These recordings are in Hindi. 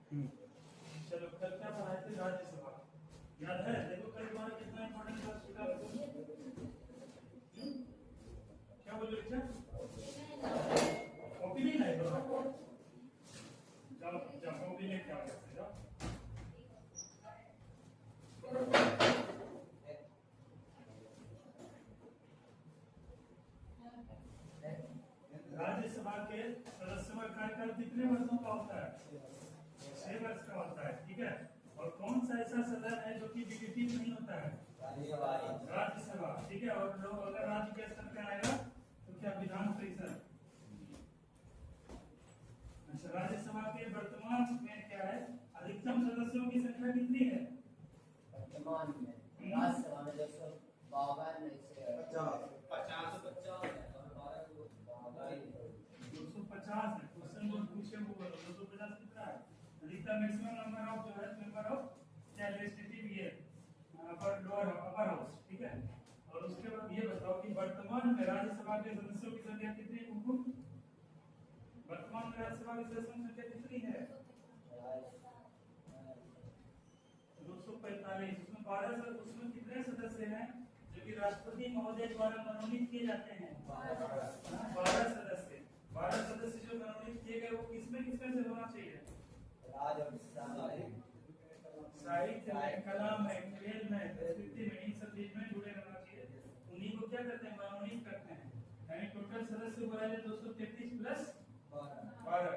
चलो कल क्या पढ़ाए थे? राज्यसभा याद है? देखो कल तुम्हारा कितना इंपॉर्टेंट था उसका। क्या बोल रहे बच्चा? कॉपी नहीं लाए? जाओ जाओ कॉपी लेके आओ, जाओ। राज्यसभा के सदस्यों का कार्यकाल कितने वर्षों का होता है? 6 वर्ष का होता है, ठीक है। और कौन सा ऐसा सदन है जो कि विघटित नहीं होता है? राज्यसभा, ठीक है। और लोग अगर राज्य के स्तर पे आएगा तो क्या विधान परिषद। अच्छा, राज्यसभा के वर्तमान में क्या है? अधिकतम सदस्यों की संख्या कितनी है वर्तमान में? राज्यसभा में 252 है और 250 है। क्वेश्चन जो पूछे वो 250 कितना है? अधिकतम मैक्सिमम नंबर ऑफ जो है मेंबर ऑफ लेजिस्लेटिव ये अपर हाउस, ठीक है। और उसके बाद ये बताओ कि वर्तमान में राज्यसभा के सदस्यों की संख्या कितनी है? वर्तमान में राज्यसभा की सदस्यों की संख्या कितनी है? 245। उसमें 12 उसमें कितने सदस्य हैं जो कि राष्ट्रपति महोदय द्वारा मनोनीत किए जाते हैं? 12 सदस्य। 12 सदस्य जो मनोनीत किए गए वो किसमें किसमें से होना चाहिए? साहित्य में, कला में, खेल में, संस्कृति में, इन सब चीज में जुड़े रहना चाहिए। उन्हीं को क्या करते हैं? मनोनीत करते हैं। यानी टोटल सदस्य बोला जाए 233 प्लस 12,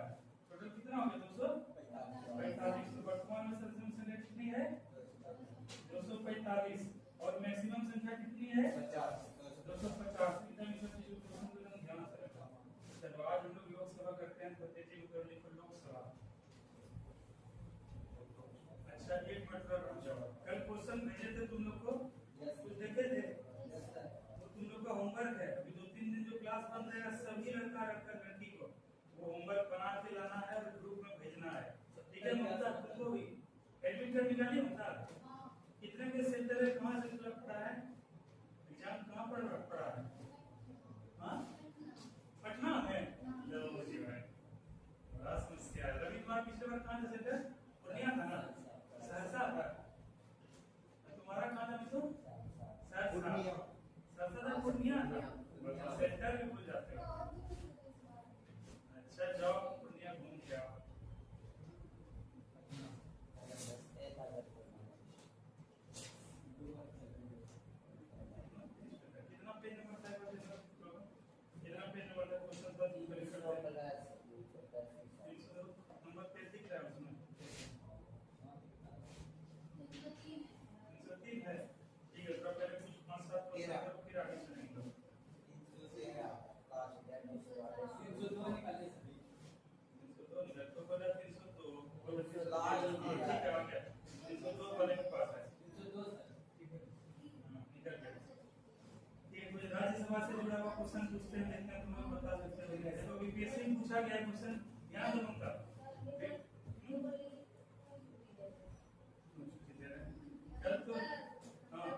टोटल कितना हो गया? 245। तो वर्तमान में सदस्यों की संख्या कितनी है? 245। और मैक्सिमम संख्या कितनी है? 250। एकदम सब चीजों को ध्यान से रखना। चलो आज हम लोग लोकसभा करते हैं। लोकसभा। अच्छा, एक मिनट रुक जाओ। कल क्वेश्चन भेजे थे तुम लोग को, कुछ देखे थे? तो तुम लोग का होमवर्क है। अभी 2-3 दिन जो क्लास बंद रहेगा सभी लड़की को वो होमवर्क बना के लाना है और ग्रुप में भेजना है, ठीक है? ममता तुमको भी एडमिट कार्ड निकाली? ममता कितने के सेंटर है? कहाँ सेंटर पड़ा है? एग्जाम कहाँ पर पड़ा है? हाँ, पटना में। लो जी भाई, बड़ा समस्या है। रवि कुमार पिछले बार कहाँ से सेंटर? पूर्णिया था ना? सहरसा था। तुम्हारा कहाँ था मिसो? सहरसा था, पूर्णिया था। सेंटर भी भूल जाते हो। अच्छा, जाओ पूर्णिया घूम के आओ। कितना पेज नंबर था? कितना पेज नंबर था क्वेश्चन का? नंबर पेज दिख रहा है उसमें? 303 है, ठीक है। तो पहले कुछ 5-7 क्वेश्चन करो, फिर आगे चलेंगे। 302 निकाले सभी। 302 निकाल तो पहले 302 ठीक है। आ गया 302 वाले के पास है। 302 सर, ठीक है। निकल गया। ये कुछ राज्यसभा से जुड़ा हुआ क्वेश्चन पूछते हैं, देखते हैं तुम लोग बता सकते हो। देखो बीपीएससी में पूछा गया क्वेश्चन, याद है उनका? कल तो हाँ,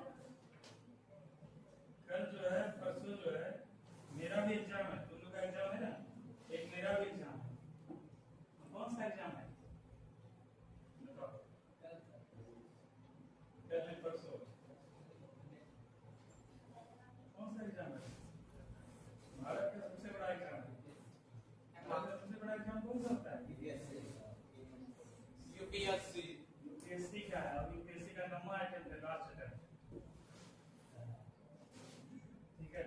कल जो है परसों जो है मेरा भी एग्जाम है। तुम लोग का एग्जाम है ना? एक मेरा भी एग्जाम है। कौन सा एग्जाम है बताओ? कल है परसों? कौन सा एग्जाम है? भारत का सबसे बड़ा एग्जाम है। भारत का सबसे बड़ा एग्जाम कौन सा होता है? यूपीएससी का है। अब यूपीएससी का नंबर आइटम है, लास्ट अटेम्प्ट, ठीक है।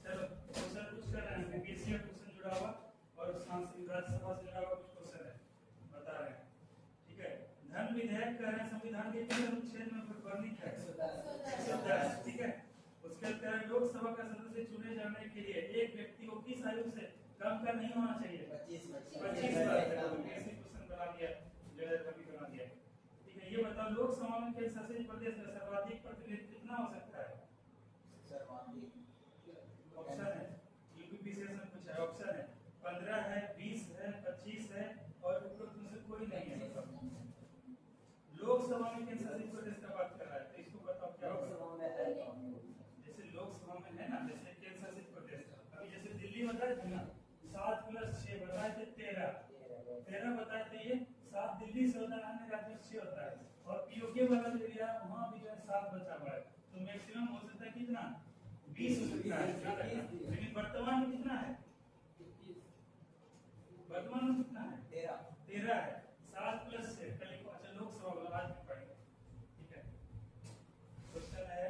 चलो क्वेश्चन पूछ कर रहे हैं, यूपीएससी का क्वेश्चन जुड़ा हुआ और सांसद राज्यसभा से जुड़ा हुआ कुछ क्वेश्चन है, बता रहे हैं, ठीक है। धन विधेयक कह रहे हैं संविधान के किस अनुच्छेद में वर्णित है? 110, ठीक है। उसके तहत लोकसभा का सदस्य चुने जाने के लिए एक व्यक्ति को किस आयु से कम का नहीं होना चाहिए? 25 क्वेश्चन बना दिया, बना दिया, ठीक है। ये बताओ लोकसभा में केंद्र शासित प्रदेश में सर्वाधिक प्रतिनिधित्व कितना हो सकता है? ऑप्शन है, यूपी से कुछ है, ऑप्शन है 15 है, 20 है, 25 है और उपरोक्त में से कोई नहीं है। लोकसभा में केंद्र शासित प्रदेश का बात कर रहा है, तो इसको बताओ क्या होगा? जैसे लोकसभा में है ना, जैसे केंद्र शासित प्रदेश, अभी जैसे दिल्ली बताए थे ना 7 + 6 बताए थे 13 बताए थे, ये 7 दिल्ली से होता है, अन्य राज्यों से होता है, और पीओके वाला जो एरिया वहाँ भी जो है 7 बचा हुआ है, तो मैक्सिमम हो सकता है कितना 20 हो सकता है, लेकिन वर्तमान में कितना है, वर्तमान में कितना है 13 है, 7 प्लस से कल को अच्छा लोकसभा वाला आज भी पढ़ेंगे, ठीक है। क्वेश्चन है,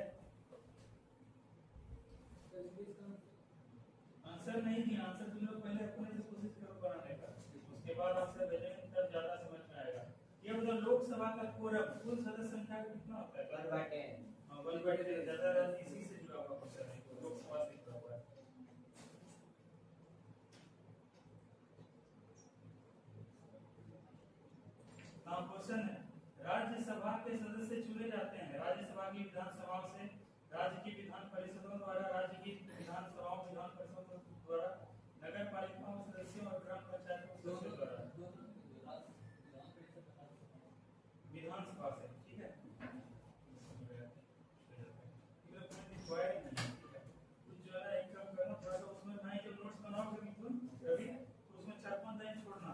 आंसर नहीं दिया, आंसर तुम लोग पहले अपने से कोशिश करो बनाने का, उसके बाद आंसर भेजेंगे तब ज्यादा समझ में आएगा। ये बताओ लोकसभा का कोरम कुल सदस्य संख्या कितना होता है, 1/10। हां 1/10, ज्यादा इसी से जुड़ा हुआ क्वेश्चन है, लोकसभा से जुड़ा हुआ है। हाँ क्वेश्चन है, राज्यसभा के सदस्य चुने जाते हैं राज्यसभा की विधानसभाओं से, राज्य की विधान परिषदों द्वारा, राज्य की विधानसभाओं विधान परिषदों द्वारा, नगर पालिकाओं सदस्यों और ग्राम पंचायतों सदस्यों द्वारा, विधानसभा से, ठीक है। कुछ जो है एक काम करना, थोड़ा सा उसमें नहीं जब नोट्स बनाओगे मिथुन रवि, तो उसमें 4-5 लाइन छोड़ना,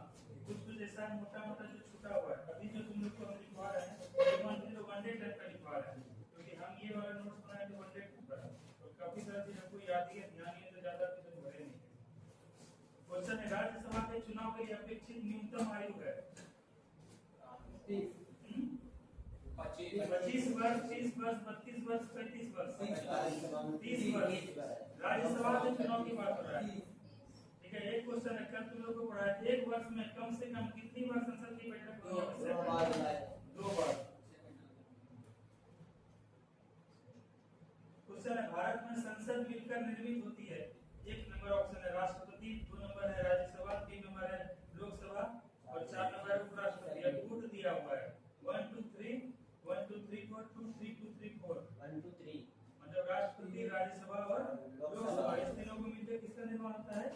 कुछ ऐसा मोटा मोटा जो छूटा हुआ है, अभी जो तुम लोग को हम लिखवा रहे हैं ये मान लो 100 टाइप का लिखवा रहे हैं, क्योंकि हम ये वाला नोट्स बनाए तो 100 पर है, तो काफी सारी चीजें हमको याद ही है, ध्यान ही है, तो ज्यादा कुछ भरे नहीं। क्वेश्चन है, राज्यसभा के चुनाव के लिए अपेक्षित न्यूनतम आयु है 25 वर्ष, 30 वर्ष, 32 वर्ष, 35 वर्ष, 30 वर्ष। राज्यसभा के चुनाव की बात हो रहा है, ठीक है। एक क्वेश्चन है, कल तुम लोगों को पढ़ा है, एक वर्ष में कम से कम कितनी बार संसद की बैठक होती है, 2 बार। क्वेश्चन है, भारत में संसद मिलकर निर्मित होती है, 1 नंबर ऑप्शन है राष्ट्रपति, 2 नंबर है राज्यसभा, 3 नंबर है लोकसभा और 4 नंबर उपराष्ट्रपति। अब गुट दिया हुआ है 1 2 3 1 2 3 4 2 3 2 3 4 1 2 3, मतलब राष्ट्रपति, राज्यसभा और लोकसभा, इस तीनों को मिलकर किसका निर्माण होता है,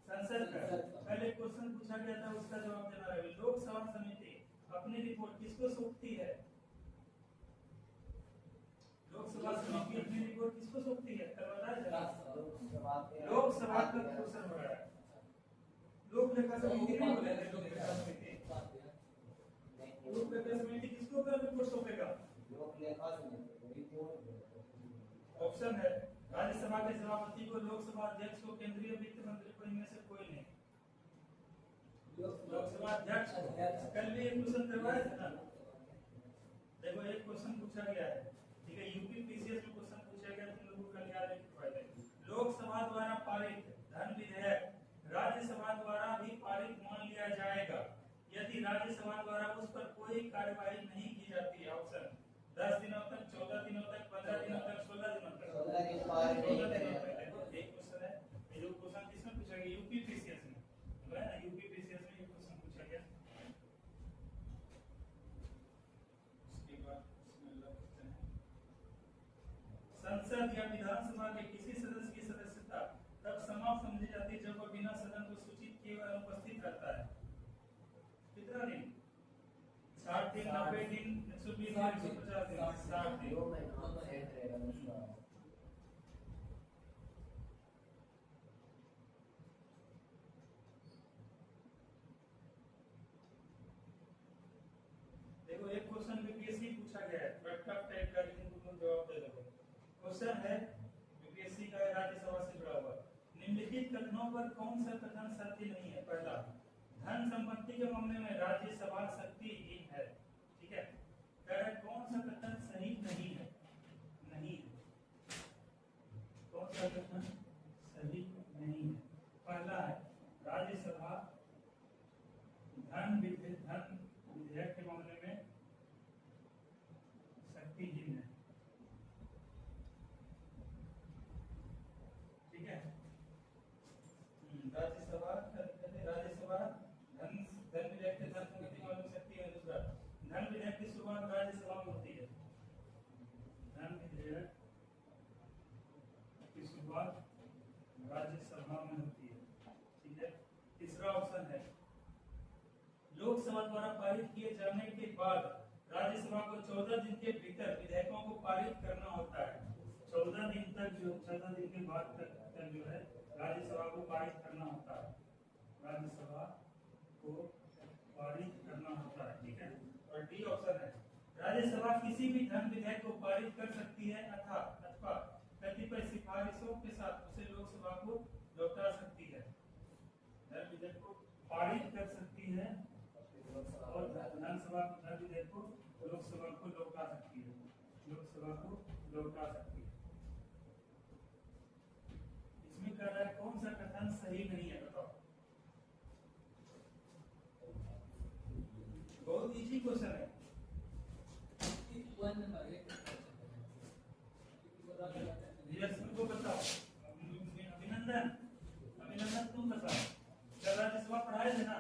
संसद का। पहले क्वेश्चन पूछा गया था, उसका जवाब देना है। लोकसभा समिति अपनी रिपोर्ट किसको सौंपती है, लोकसभा समिति अपनी रिपोर्ट किसको सौंपती है, कल बताया जरा, लोकसभा का क्वेश्चन हो रहा है। लोक लेखा समिति नहीं बोले थे, लोक लेखा समिति, लोक लेखा समिति किसको कल रिपोर्ट सौंपेगा, ऑप्शन है राज्यसभा के सभापति को, लोकसभा अध्यक्ष को, केंद्रीय वित्त मंत्री को, इनमें से कोई नहीं। लोकसभा अध्यक्ष, कल भी एक क्वेश्चन करवाया था ना, देखो एक क्वेश्चन पूछा गया है, ठीक है, यूपी पीसीएस में क्वेश्चन पूछा गया, तुम लोगों को कल याद है। लोकसभा द्वारा पारित धन विधेयक राज्यसभा द्वारा भी पारित मान लिया जाएगा यदि राज्यसभा द्वारा उस पर कोई कार्यवाही नहीं की जाती है। ऑप्शन 10 दिनों तक, 14 दिनों तक, 15 दिनों तक, 16 दिनों तक, 16 दिन तक। एक क्वेश्चन है, ये जो क्वेश्चन किसमें पूछा गया, यूपी पीसीएस में, है ना, यूपी पीसीएस में ये क्वेश्चन पूछा गया। उसके बाद इसमें अगला क्वेश्चन है, संसद या विधानसभा के किसी सदस्य की सदस्यता तब समाप्त समझी जाती है जब वह बिना सदन को सूचित किए हुए अनुपस्थित रहता है। कितना दिन, 60 दिन, 90 दिन, 120 दिन, 150 दिन, 60 दिन। देखो एक क्वेश्चन बीपीएससी पूछा गया है, बट टफ टाइप का, लेकिन तुम लोग जवाब दे दोगे। क्वेश्चन है बीपीएससी का, राज्यसभा से जुड़ा हुआ, निम्नलिखित कथनों पर कौन सा कथन सत्य नहीं है। पहला, धन संपत्ति के मामले में राज्यसभा शक्तिहीन है, ठीक है। कह रहे कौन सा कथन सही नहीं है, नहीं है, कौन सा कथन सही नहीं है। पहला है राज्यसभा धन विधेयक के मामले में शक्तिहीन है, ठीक है। राज्यसभा धन विधेयक के धन संपत्ति मालूम शक्ति है। दूसरा, धन विधेयक की शुरुआत राज्यसभा में होती है, धन विधेयक की शुरुआत राज्यसभा में होती है, ठीक है। तीसरा ऑप्शन है लोकसभा द्वारा पारित किए जाने के बाद राज्यसभा को 14 दिन के भीतर विधेयकों को पारित करना होता है। 14 दिन तक, जो 14 दिन के बाद तक जो है राज्यसभा को पारित करना होता है, राज्यसभा को पारित करना होता है। राज्यसभा किसी भी धन विधेयक को पारित कर सकती है अथवा कतिपय सिफारिशों के साथ उसे लोकसभा को लौटा सकती है। धन विधेयक को पारित कर सकती है और धन विधेयक को लोकसभा को लौटा सकती है। लोकसभा को लौटा सकती है। इसमें कह रहा है कौन सा कथन सही नहीं है, बताओ। बहुत इजी क्वेश्चन है। को बताओ। अभिनंदन तुम बताओ। क्या राज्यसभा पढ़ाए थे ना?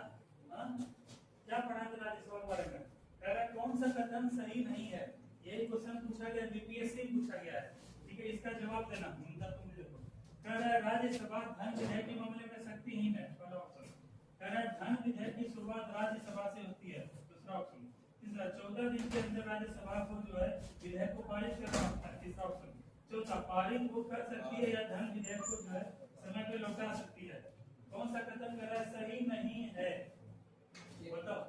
क्या पढ़ाए थे राज्यसभा के बारे में? कह रहा है कौन सा कथन सही नहीं है। यही क्वेश्चन पूछा गया, बीपीएससी में पूछा गया है। ठीक है, इसका जवाब देना। तुम देखो, कह रहा है राज्यसभा धन विधेयक के मामले में शक्तिहीन है, पहला ऑप्शन। कह रहा है धन विधेयक की शुरुआत राज्यसभा से होती है, दूसरा ऑप्शन। तीसरा, 14 दिन के अंदर राज्यसभा को जो है विधेयक को पारित करना होता है, तीसरा ऑप्शन। चौथा, पारित वो कर सकती है या धन विधेयक को जो है समय पे लौटा सकती है। कौन सा कथन कर रहा है सही नहीं है? बताओ।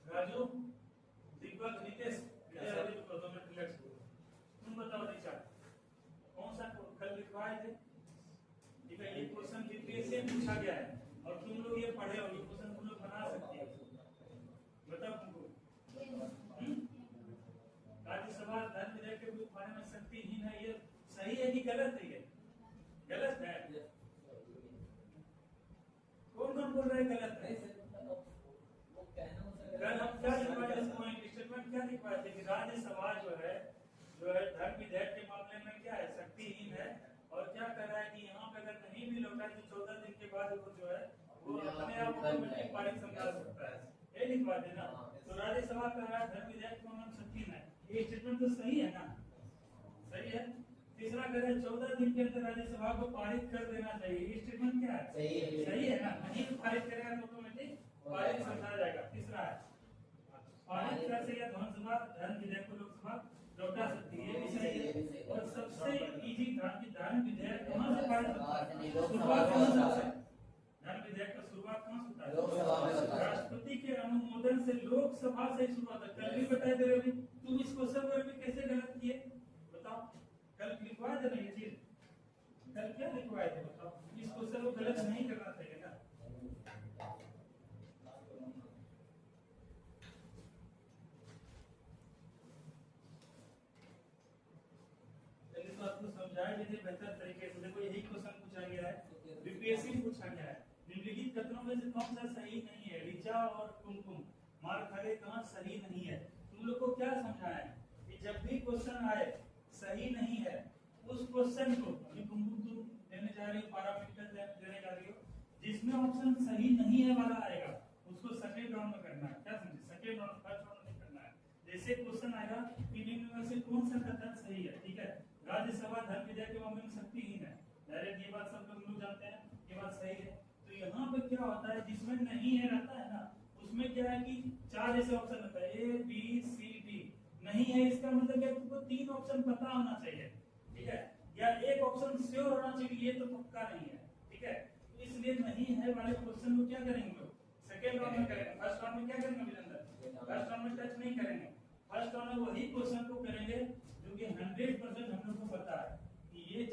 राजू, दीपक, रितेश, तुम बताओ। रिचा, कौन सा कल लिखवाए थे? ठीक है, ये क्वेश्चन बीपीएससी में पूछा गया है और तुम लोग ये पढ़े हो, ये क्वेश्चन तुम लोग बना सकते हो। बताओ तुमको। राज्यसभा धन विधेयक के बारे में शक्तिहीन है, ये सही है कि गलत है? ये गलत है। कौन कौन बोल रहे हैं गलत है? कल हम क्या लिखवाए थे? पॉइंट स्टेटमेंट क्या लिखवाए थे कि राज्यसभा जो है धन विधेयक के मामले में क्या है, शक्तिहीन है। और क्या कर रहा है कि यहाँ पे अगर नहीं भी लौटा तो 14 दिन के बाद वो जो है वो अपने आप ऑटोमेटिक पारित समझा सकता है। ये लिखवा देना। तो राज्यसभा का धन विधेयक के मामले में शक्तिहीन है, ये स्टेटमेंट तो सही है ना? सही है। तीसरा कह रहे 14 दिन के अंदर राज्यसभा को पारित कर देना चाहिए, ये स्टेटमेंट क्या है? सही है ना? नहीं पारित करेगा तो ऑटोमेटिक पारित समझा जाएगा। तीसरा है पारित कर से या धन विधेयक को लोकसभा लौटा सकती है, ये भी सही है। और सबसे इजी धन विधेयक कहां से पारित होता है? शुरुआत कहां से होता है? धन विधेयक का शुरुआत कहां से होता है? लोकसभा में। राष्ट्रपति के अनुमोदन से लोकसभा से शुरुआत है। कल भी बताए थे रवि, तुम इस क्वेश्चन पर भी कैसे गलत किए बताओ? कल लिखवाए थे ना ये चीज? कल क्या लिखवाए थे बताओ? इस क्वेश्चन को गलत नहीं करना चाहिए ना। आपको समझाया भी बेहतर तरीके से। देखो यही क्वेश्चन पूछा गया है, बीपीएससी में पूछा गया है। निम्नलिखित कथनों में से कौन सा सही नहीं है? ऋचा और कुमकुम मार खड़े कहाँ सही नहीं है? तुम लोग को क्या समझाया है कि जब भी क्वेश्चन आए सही नहीं है, उस क्वेश्चन को अभी कुमकुम तुम देने जा रही हो, पैरामीटर देने जा रही हो, जिसमें ऑप्शन सही नहीं है वाला आएगा उसको सेकंड राउंड में करना है। क्या समझे? सेकंड राउंड, फर्स्ट राउंड में करना है। जैसे क्वेश्चन आएगा कि निम्न में से कौन सा कथन सही है? ठीक है, राज्यसभा धन विधेयक के मामले में शक्तिहीन है, डायरेक्ट ये बात सब लोग जानते हैं, ये बात सही है। तो यहाँ पे क्या होता है, जिसमें नहीं है रहता है ना, उसमें क्या है कि 4 ऐसे ऑप्शन रहता है, ए बी सी डी। नहीं है इसका मतलब है तुमको 3 ऑप्शन पता होना चाहिए, ठीक है, या एक ऑप्शन श्योर होना चाहिए, ये तो पक्का नहीं है, ठीक है। तो इसलिए नहीं है वाले क्वेश्चन को क्या करेंगे लोग? सेकेंड राउंड में करेंगे। फर्स्ट राउंड में क्या करेंगे अभिनंदन? फर्स्ट राउंड में टच नहीं करेंगे। फर्स्ट राउंड में वही क्वेश्चन को करेंगे जो कि 100% हम लोग को पता है कि ये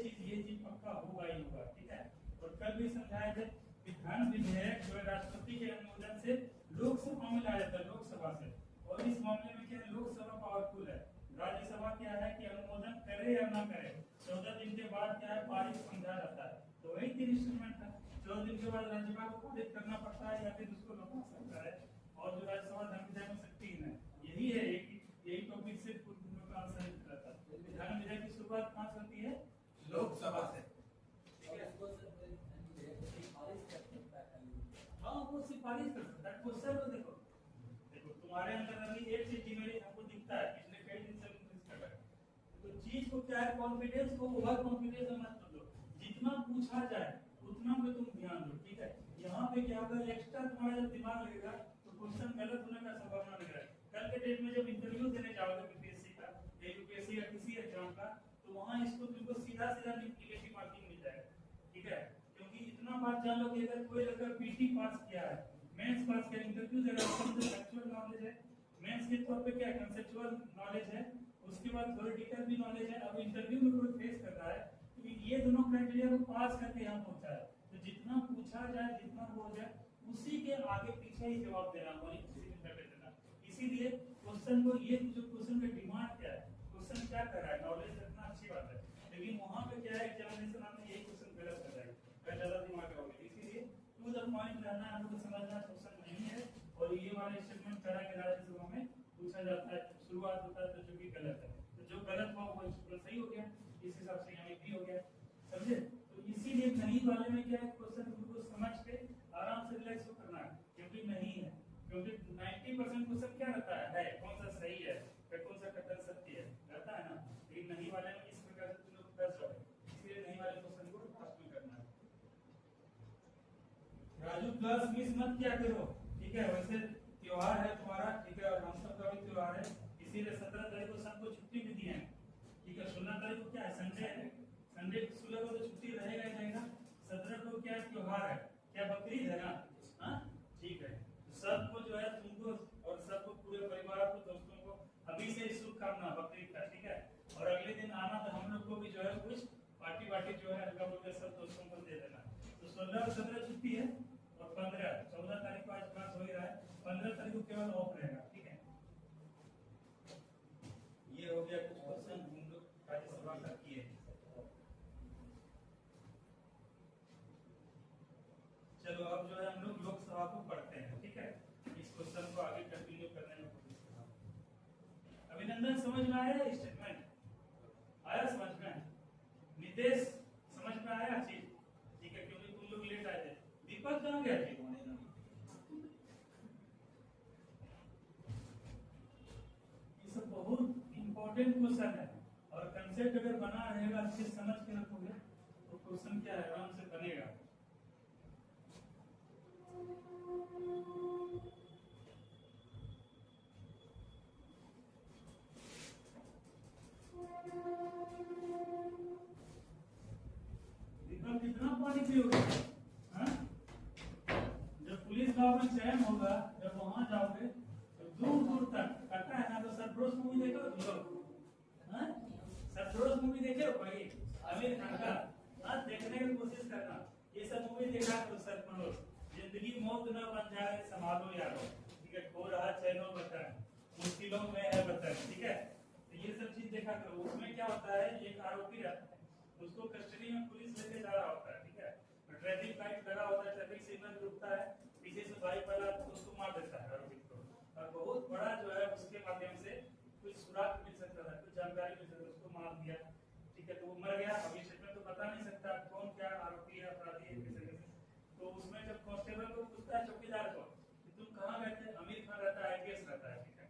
चीज पक्का होगा ही होगा, ठीक है। और कल भी समझाया थे कि धन विधेयक जो है राष्ट्रपति के अनुमोदन से लोकसभा में लाया जाता है, लोकसभा से। और इस मामले में क्या है, लोकसभा पावरफुल है। राज्यसभा क्या है कि अनुमोदन करे या ना करे, 14 दिन के बाद क्या है पारित समझा जाता है। तो वही 3 इंस्ट्रूमेंट है। 14 दिन के बाद राज्यसभा को पारित करना पड़ता है या फिर उसको लौटा सकता है। और जो राज्यसभा धन विधेयक में शक्तिहीन है, यही है, यही टॉपिक से का आंसर रहता है। धन विधेयक की शुरुआत कहां से होती है? लोकसभा से, ठीक है। हाँ, वो सिफारिश कर सकता है। क्वेश्चन को देखो, तुम्हारे अंदर अभी एक चीज मेरी हमको दिखता है, पिछले कई दिन से नोटिस कर रहा है। तो चीज को क्या है, कॉन्फिडेंस को ओवर कॉन्फिडेंस मत लो। जितना पूछा जाए उतना पे तुम ध्यान दो, ठीक है। यहाँ पे क्या होगा, एक्स्ट्रा तुम्हारा जब दिमाग लगेगा तो क्वेश्चन गलत होने का संभावना नहीं है। कल के डेट में जब इंटरव्यू देने जाओगे बीपीएससी का, यूपीएससी या किसी एग्जाम का, तो वहाँ इसको तुमको सीधा नेगेटिव मार्किंग मिल जाएगा, ठीक है। क्योंकि इतना बात जान लो कि अगर कोई लड़का पीटी पास किया है, मेंस पास किया, इंटरव्यू दे रहा है, तो फैक्चुअल नॉलेज है, मेंस के तौर पे क्या कंसेप्चुअल नॉलेज है, उसके बाद थ्योरेटिकल भी नॉलेज है। अब इंटरव्यू में कोई फेस कर रहा है तो ये दोनों क्राइटेरिया को पास करके यहाँ पहुंचा है, तो जितना पूछा जाए जितना हो जाए उसी के आगे पीछे ही जवाब देना, वही उसी में कर देना। इसीलिए क्वेश्चन को ये जो क्वेश्चन का डिमांड क्या है, क्वेश्चन क्या कर रहा है, नॉलेज रखना अच्छी बात है, लेकिन वहाँ पे क्या है एग्जामिनेशन आपने यही क्वेश्चन गलत कर रहा है, ज्यादा दिमाग लगाओगे। इसीलिए टू द पॉइंट रहना है, हमको समझना क्वेश्चन नहीं है। और ये वाले स्टेटमेंट करा के राजस्व में पूछा जाता है, शुरुआत होता है तो जो भी गलत है, तो जो गलत हुआ वो सही हो गया, इस हिसाब से यहाँ भी हो गया, समझे। तो इसीलिए नहीं वाले में क्या है, क्वेश्चन को समझ के आराम से रिलैक्स हो करना है, क्योंकि नहीं है, क्योंकि 90% क्वेश्चन क्या रहता है कौन सा सही है या कौन सा कथन सत्य है, रहता है ना। लेकिन नहीं वाले में इस प्रकार से तुम लोग फंस जाओगे, इसलिए नहीं वाले क्वेश्चन को फर्स्ट में करना है। राजू क्लास मिस मत क्या करो, ठीक है। वैसे त्योहार है तुम्हारा, ठीक है, और हम सब का भी त्योहार है, इसीलिए 17 तारीख को सबको छुट्टी भी दी है, ठीक है। 16 तारीख को क्या है, संडे है, संडे 16 को तो छुट्टी रहेगा ही रहेगा। 17 को क्या त्योहार है, क्या बकरीद है ना, हाँ ठीक है। सबको जो है तुमको और सबको पूरे परिवार को दोस्तों को अभी से शुभकामना बकरीद का, ठीक है। और अगले दिन आना तो हम लोग को भी जो है कुछ पार्टी वार्टी जो है हल्का फुल्का सब दोस्तों को दे देना। तो 16 और 17 छुट्टी है, और 14 तारीख को आज क्लास हो ही रहा है, 15 तारीख को केवल ऑफ रहेगा, ठीक है। ये हो गया कुछ क्वेश्चन हम लोग राज्यसभा का किए। चलो अब जो है हम लोग लोकसभा को पढ़ते हैं, ठीक है। इस क्वेश्चन को आगे कंटिन्यू करने में कोशिश करेंगे। अभिनंदन समझ में आया स्टेटमेंट, आया समझ में, नितेश समझ में आया चीज, ठीक है, क्योंकि तुम लोग लेट आए थे। दीपक कहाँ गया जी, ये सब बहुत इंपॉर्टेंट क्वेश्चन है, और कंसेप्ट अगर बना रहेगा अच्छे समझ के रखोगे तो क्वेश्चन क्या है आराम से बनेगा। दीपक कितना पानी पियोगे, हाँ? जब पुलिस गांव में चयन होगा, जब वहां जाओगे तो दूर दूर तक पता है ना। तो सरफरोश मूवी देखो तुम लोग, हाँ? सरफरोश मूवी देखे हो भाई, आमिर खान का, हाँ देखने की कोशिश करना। ये सब मूवी देखा करो, सरफरोश, जिंदगी मौत न बन जाए संभालो यारो, ठीक है, खो रहा चैनो बटन, मुश्किलों में है बटन, ठीक है। तो ये सब चीज देखा करो। उसमें क्या होता है, एक आरोपी रहता है, उसको कस्टडी में पुलिस लेके जा रहा होता है, ठीक है। ट्रैफिक लाइट लगा होता है, ट्रैफिक सिग्नल रुकता है, पीछे से बाइक वाला उसको मार देता है आरोपी को, और बहुत बड़ा जो है उसके माध्यम से कुछ सुराग मिल सकता था, कुछ जानकारी मिल सकता, उसको मार दिया, ठीक है, तो वो मर गया। अभी स्टेटमेंट तो बता नहीं सकता कौन क्या आरोपी है, अपराधी है, किस तरह से। तो उसमें जब कांस्टेबल को पूछता है चौकीदार को कि तुम कहाँ रहते हैं, आमिर खान रहता है, आईपीएस रहता है, ठीक है।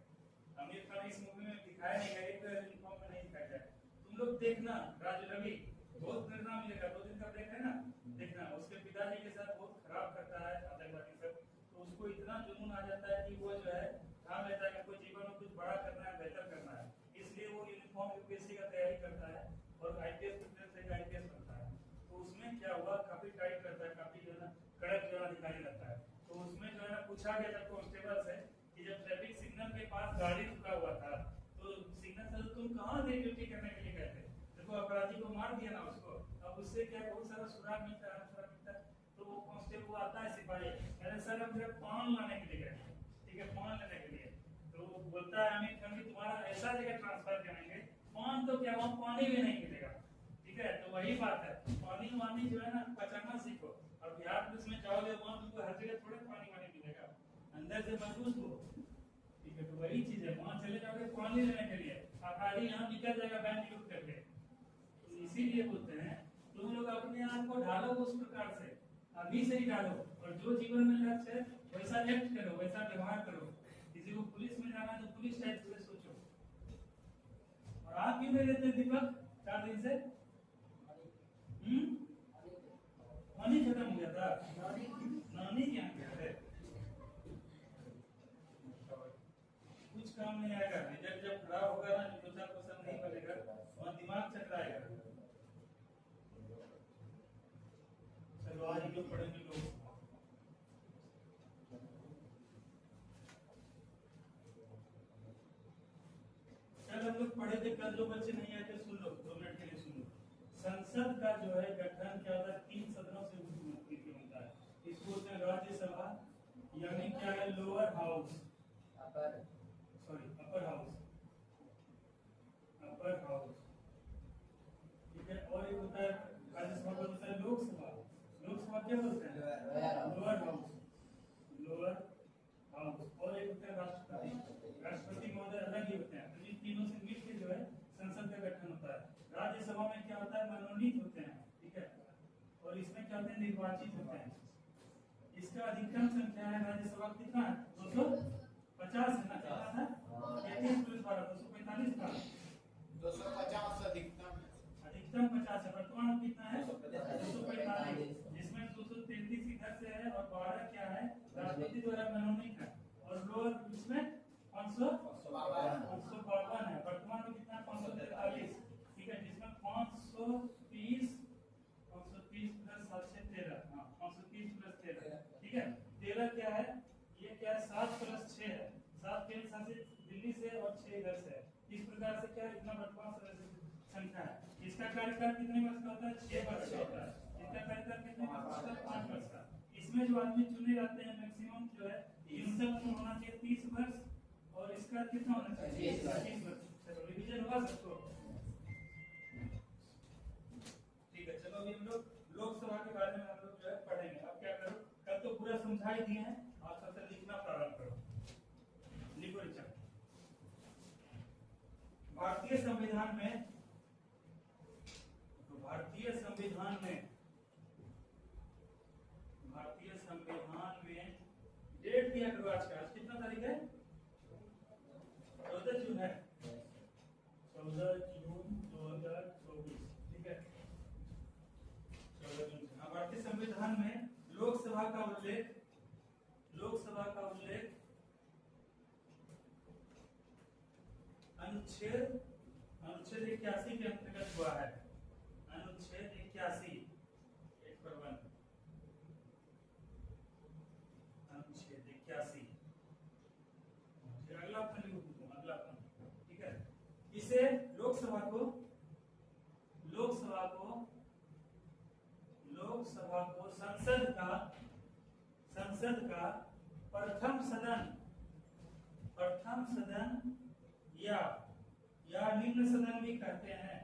आमिर खान इस मूवी में दिखाया नहीं गया, एक यूनिफॉर्म में नहीं दिखाया गया। तुम लोग देखना राज रवि, बहुत प्रेरणा मिलेगा, 2 दिन का ब्रेक है ना, देखना। उसके पिताजी के साथ बहुत खराब करता है आतंकवादी सब, तो उसको इतना जुनून आ जाता है कि वो जो है ठान लेता है कि कोई जीवन में कुछ बड़ा करना है, बेहतर करना है, इसलिए वो यूनिफॉर्म यूपीएससी का तैयारी करता है और आईपीएस प्रिपरेशन से आईपीएस बनता है। तो उसमें क्या हुआ, काफी टाइट करता है, काफी जो है ना कड़क जो अधिकारी रहता है। तो उसमें जो है ना पूछा गया था कांस्टेबल से कि जब ट्रैफिक सिग्नल के पास गाड़ी रुका हुआ था तो सिग्नल से तुम कहाँ थे ड्यूटी करने के लिए गए थे, देखो अपराधी को मार दिया ना उसको, अब उससे क्या बहुत सारा सुराग मिलता है, सुराग मिलता है। तो वो कांस्टेबल को आता है सिपाही, अरे सर हम जरा पान लाने के लिए गए, ठीक है, पान लेने के लिए। तो वो बोलता है आमिर खान कि तुम्हारा ऐसा जगह ट्रांसफर करेंगे, पान तो क्या वहाँ पानी भी नहीं मिलेगा, ठीक है। तो वही बात है, पानी वानी जो है ना पचाना सीखो, और बिहार पुलिस में जाओगे वहाँ तुमको हर जगह थोड़े पानी वानी मिलेगा, अंदर से मजबूत हो, ठीक है। तो वही चीज है, वहाँ चले जाओगे पानी लेने के लिए, अपराधी यहाँ निकल जाएगा बैंक लूट करके। तो इसीलिए बोलते हैं तुम लोग अपने आप को ढालो उस प्रकार से, अभी से ही डालो, और जो जीवन में लक्ष्य है वैसा एक्ट करो, वैसा व्यवहार करो। किसी को पुलिस में जाना तो पुलिस टाइप से सोचो। और आप क्यों नहीं रहते दीपक 4 दिन से, पानी खत्म हो गया था, नानी क्या गया है, कुछ काम नहीं आएगा। रिजल्ट जब खराब होगा ना, जो 2-4 क्वेश्चन नहीं बनेगा, वहाँ दिमाग चकराएगा। चलो आज जो पढ़ेंगे लोग, यानी क्या है lower house, upper sorry upper house, upper house, ठीक है। और एक होता है राज्यसभा का होता है लोकसभा, लोकसभा क्या बोलते हैं लोअर हाउस, लोअर हाउस। और एक होता है राष्ट्रपति, राष्ट्रपति महोदय अलग ही होते हैं। तो इन तीनों से मिलकर जो है संसद का गठन होता है। राज्यसभा में क्या होता है मनोनीत होते हैं, ठीक है, और इसमें क्या होते हैं निर्वाचित होते हैं। इसका अधिकतम संख्या है राज्यसभा कितना है 250 है ना, कितना था 33 प्लस 12 245 था, 250 अधिकतम है। अधिकतम 50 है, वर्तमान में कितना है 245, जिसमें 233 इधर से है और 12 क्या है राष्ट्रपति द्वारा मनोनीत है, और लोअर इसमें 552 है, वर्तमान में कितना 543, ठीक है, जिसमें 530 प्लस 7 से 13, हाँ 530 प्लस 13, ठीक है। 13 क्या है, ये क्या है 7 प्लस 6 है, 7 के साथ से दिल्ली से और 6 इधर से है। इस प्रकार से क्या इतना वर्तमान संख्या है। इसका कार्यकाल कितने वर्ष का होता है 6 वर्ष का होता है। इसका कार्यकाल कितने वर्ष का होता है 5 वर्ष का। इसमें जो आदमी चुने जाते हैं मैक्सिमम जो है न्यूनतम उम्र होना चाहिए 30 वर्ष, और इसका कितना होना चाहिए 30 वर्ष। चलो रिवीजन होगा सबको, ठीक है। चलो अभी हम लोग लोकसभा के बारे में हम लोग जो है पढ़ेंगे। अब क्या करो, कल तो पूरा समझा ही दिए हैं, आप सबसे लिखना प्रारंभ करो। लिखो रिचा। भारतीय संविधान में, तो भारतीय संविधान में डेट दिया करो आज का। आज कितना तारीख है 14 जून है, 14 जून 2024, ठीक है 14 जून। भारतीय संविधान में लोकसभा का उल्लेख अनुच्छेद 81 के अंतर्गत हुआ है। अनुच्छेद 81 अनुच्छेद 81, अगला अपन लिखो, अगला अपन, ठीक है। इसे लोकसभा को संसद का प्रथम सदन या निम्न सदन भी कहते हैं।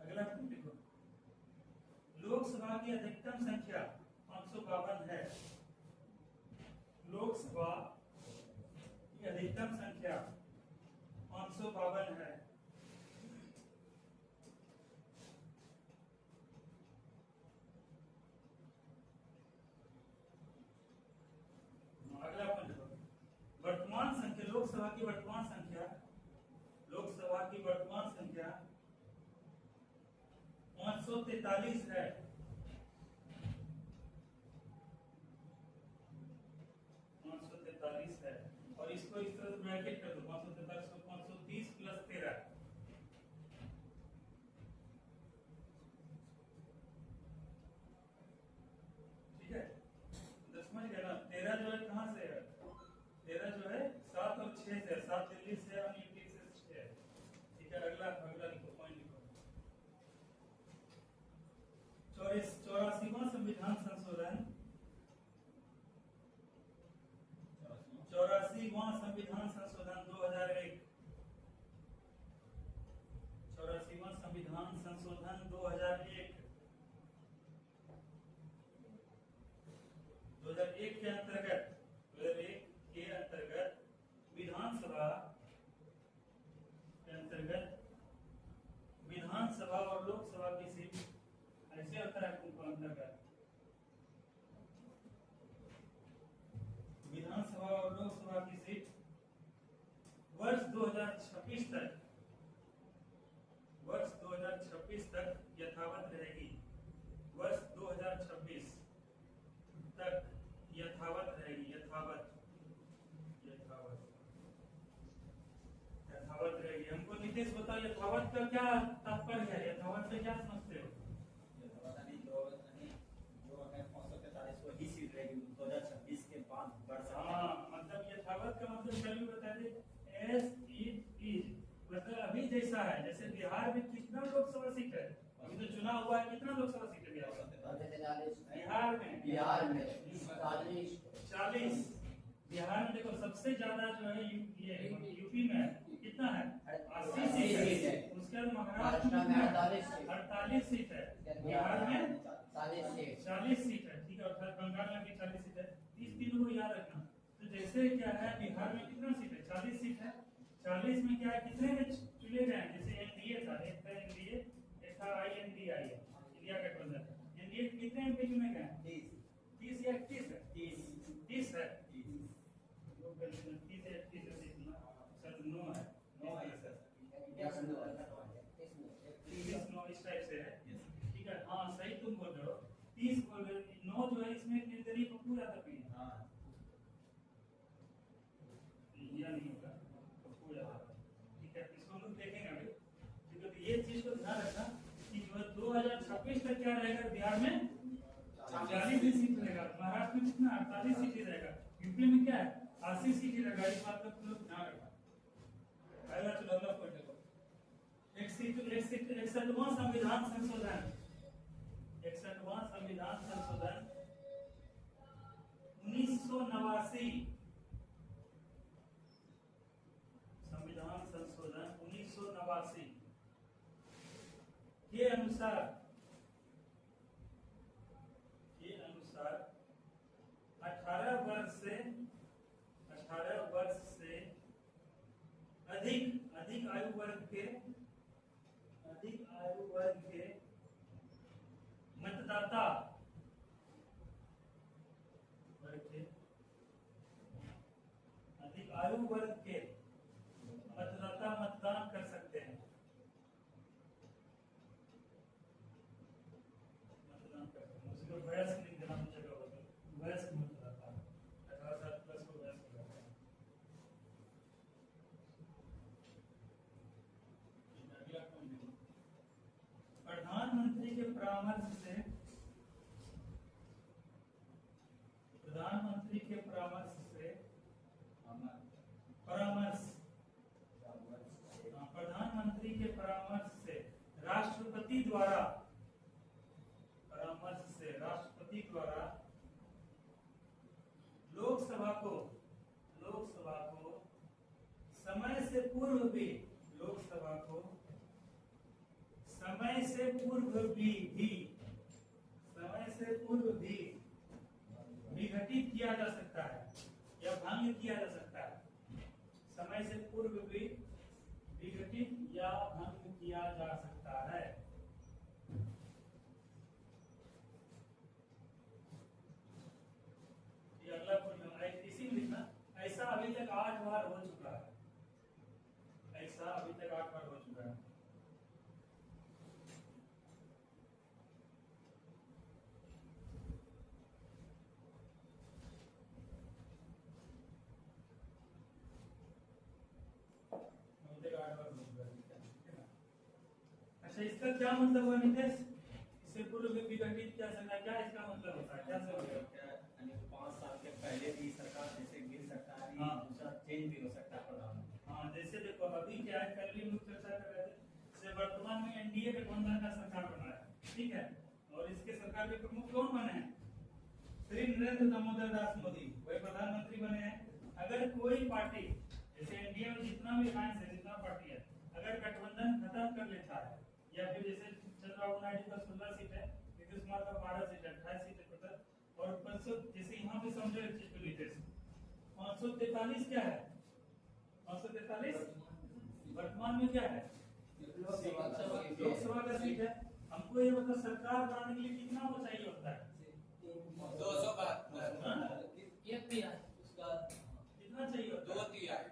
अगला लिखो, लोकसभा की अधिकतम संख्या 552 है। लोकसभा की अधिकतम संख्या 552 है। अगला पॉइंट देखो, वर्तमान संख्या लोकसभा की वर्तमान संख्या 543 है। 543 है, और इसको इस तरह ब्रैकेट कर दो, 543 को 530 प्लस 13, ठीक है। तो समझ गए ना। 13 जो है कहां से है, 13 जो है 7 और 6 से, 7 दिल्ली से और यूपी से 6, ठीक है। अगला लिखो, पॉइंट लिखो, 84वां संविधान संशोधन 2001, 84वां संविधान संशोधन 2001 के अंतर्गत विधानसभा और लोकसभा की सीट ऐसे होता है उनको अंतर्गत, विधानसभा और लोकसभा की सीट वर्ष 2026 तक यथावत रहेगी। वर्ष 2026 तक यथावत रहेगी, यथावत रहेगी। हमको नीतीश बताओ यथावत का क्या तात्पर्य है, यथावत से क्या समझते हो? जो है 543 वही सीट रहेगी 2026 के बाद बढ़ सकती है। हाँ, मतलब यथावत का मतलब चलिए बता दे, एज इट इज, मतलब अभी जैसे ऐसा है, जैसे बिहार में कितना लोकसभा सीट है, अभी तो चुनाव हुआ है, कितना लोकसभा सीट है बिहार में? बिहार में 40। बिहार में देखो सबसे ज्यादा जो है ये यूपी में कितना है? 80 सीट है। उसके बाद महाराष्ट्र में 48 सीट है, बिहार में 40 सीट है, ठीक है। और बंगाल में भी 40 सीट है। इस तीनों को याद रखना। तो जैसे क्या है, बिहार में कितना सीट है? 40 सीट है। 40 में क्या है, कितने में चुने गए हैं? जैसे एनडीए था, एक था एनडीए, एक था INDI, इंडिया गठबंधन। एनडीए कितने एमपी चुने गए हैं? 30 या 31 है? 30 है। 30 है, 30 है, सर 9 है, 9 है सर, 9 इस टाइप से है, ठीक है। हाँ सही तुम बोल रहे हो, 30 बोल रहे हो, 9 जो है इसमें निर्दलीय पप्पू यादव भी है। हाँ इंडिया नहीं होगा, पप्पू यादव, ठीक है। इसको हम लोग देखेंगे अभी, ठीक है। तो ये चीज को ध्यान रखना कि जो 2026 तक क्या रहेगा, बिहार में 40 सीट रहेगा, महाराष्ट्र में कितना 48 सीट रहेगा, यूपी में क्या है 80 सीट रहेगा। इस बात का तुम लोग ध्यान रखना। अगला चलो अगला पॉइंट देखो, 61वां संविधान संशोधन, 61वां संविधान संशोधन 1989, संविधान संशोधन 1989 के अनुसार 18 वर्ष से अधिक आयु वर्ग के मतदाता मतदान कर सकते हैं, उसको वयस्क लिख देना जगह होगा, वयस्क मतदाता 18 साल प्लस को वयस्क कहते हैं। प्रधानमंत्री के परामर्श से राष्ट्रपति द्वारा लोकसभा को समय से पूर्व भी विघटित किया जा सकता है या भंग किया जा सकता है। समय से पूर्व भी विघटित या भंग किया जा सकता है। ये अगला पॉइंट इसी लिखना, ऐसा अभी तक 8 बार हो चुका है, ऐसा अभी तक 8 बार हो चुका है। अच्छा इसका क्या मतलब हुआ नितेश? इससे पूर्व में विघटित क्या सकता है, क्या इसका मतलब होता है, क्या यानी 5 साल के पहले भी सरकार जैसे गिर सकता है, हाँ। दूसरा चेंज भी हो सकता है प्रधानमंत्री। हाँ जैसे देखो अभी क्या है, कल भी लोग चर्चा कर रहे थे, जैसे वर्तमान में एनडीए गठबंधन का सरकार बना है, ठीक है, और इसके सरकार के प्रमुख कौन बने हैं? श्री नरेंद्र दामोदर दास मोदी, वही प्रधानमंत्री बने हैं। अगर कोई पार्टी जैसे एनडीए में जितना भी अलायंस है, जितना पार्टी है, अगर गठबंधन खत्म कर लेता है, या फिर जैसे चंद्रबाबू नायडू का 16 सीट है, नीतीश कुमार का 12 सीट है, 28 सीट है टोटल, और 500 जैसे यहाँ पे समझो एक चीज को नीतीश 543 क्या है, 543 वर्तमान में क्या है, लोकसभा का सीट है। हमको ये मतलब सरकार बनाने के लिए कितना वो चाहिए होता है? 272 कितना चाहिए होता है? 2 तिहाई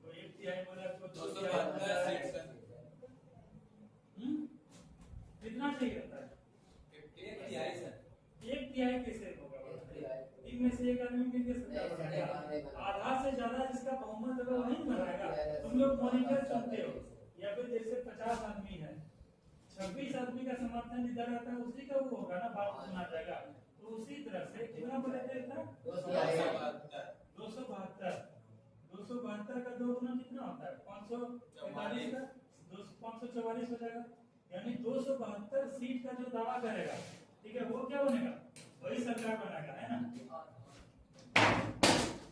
तो 1 तिहाई बोला तो 272 सीट सर। कितना चाहिए होता है? 1 तिहाई सर। 1 तिहाई कैसे होगा? इनमें से एक आदमी मिलकर सरकार बनाएगा, आधा से ज्यादा जिसका बहुमत होगा वही बनाएगा। तुम लोग मॉनिटर चुनते हो, या फिर जैसे 50 आदमी है, 26 आदमी का समर्थन जिधर रहता है उसी का वो होगा ना, बात सुना जाएगा। तो उसी तरह से कितना बोले थे इतना 272 572 का 2 गुना कितना होता है? 543 का 544 हो जाएगा। यानी 272 सीट का जो दावा करेगा, ठीक है, वो क्या बनेगा? वही सरकार बनाएगा, है ना?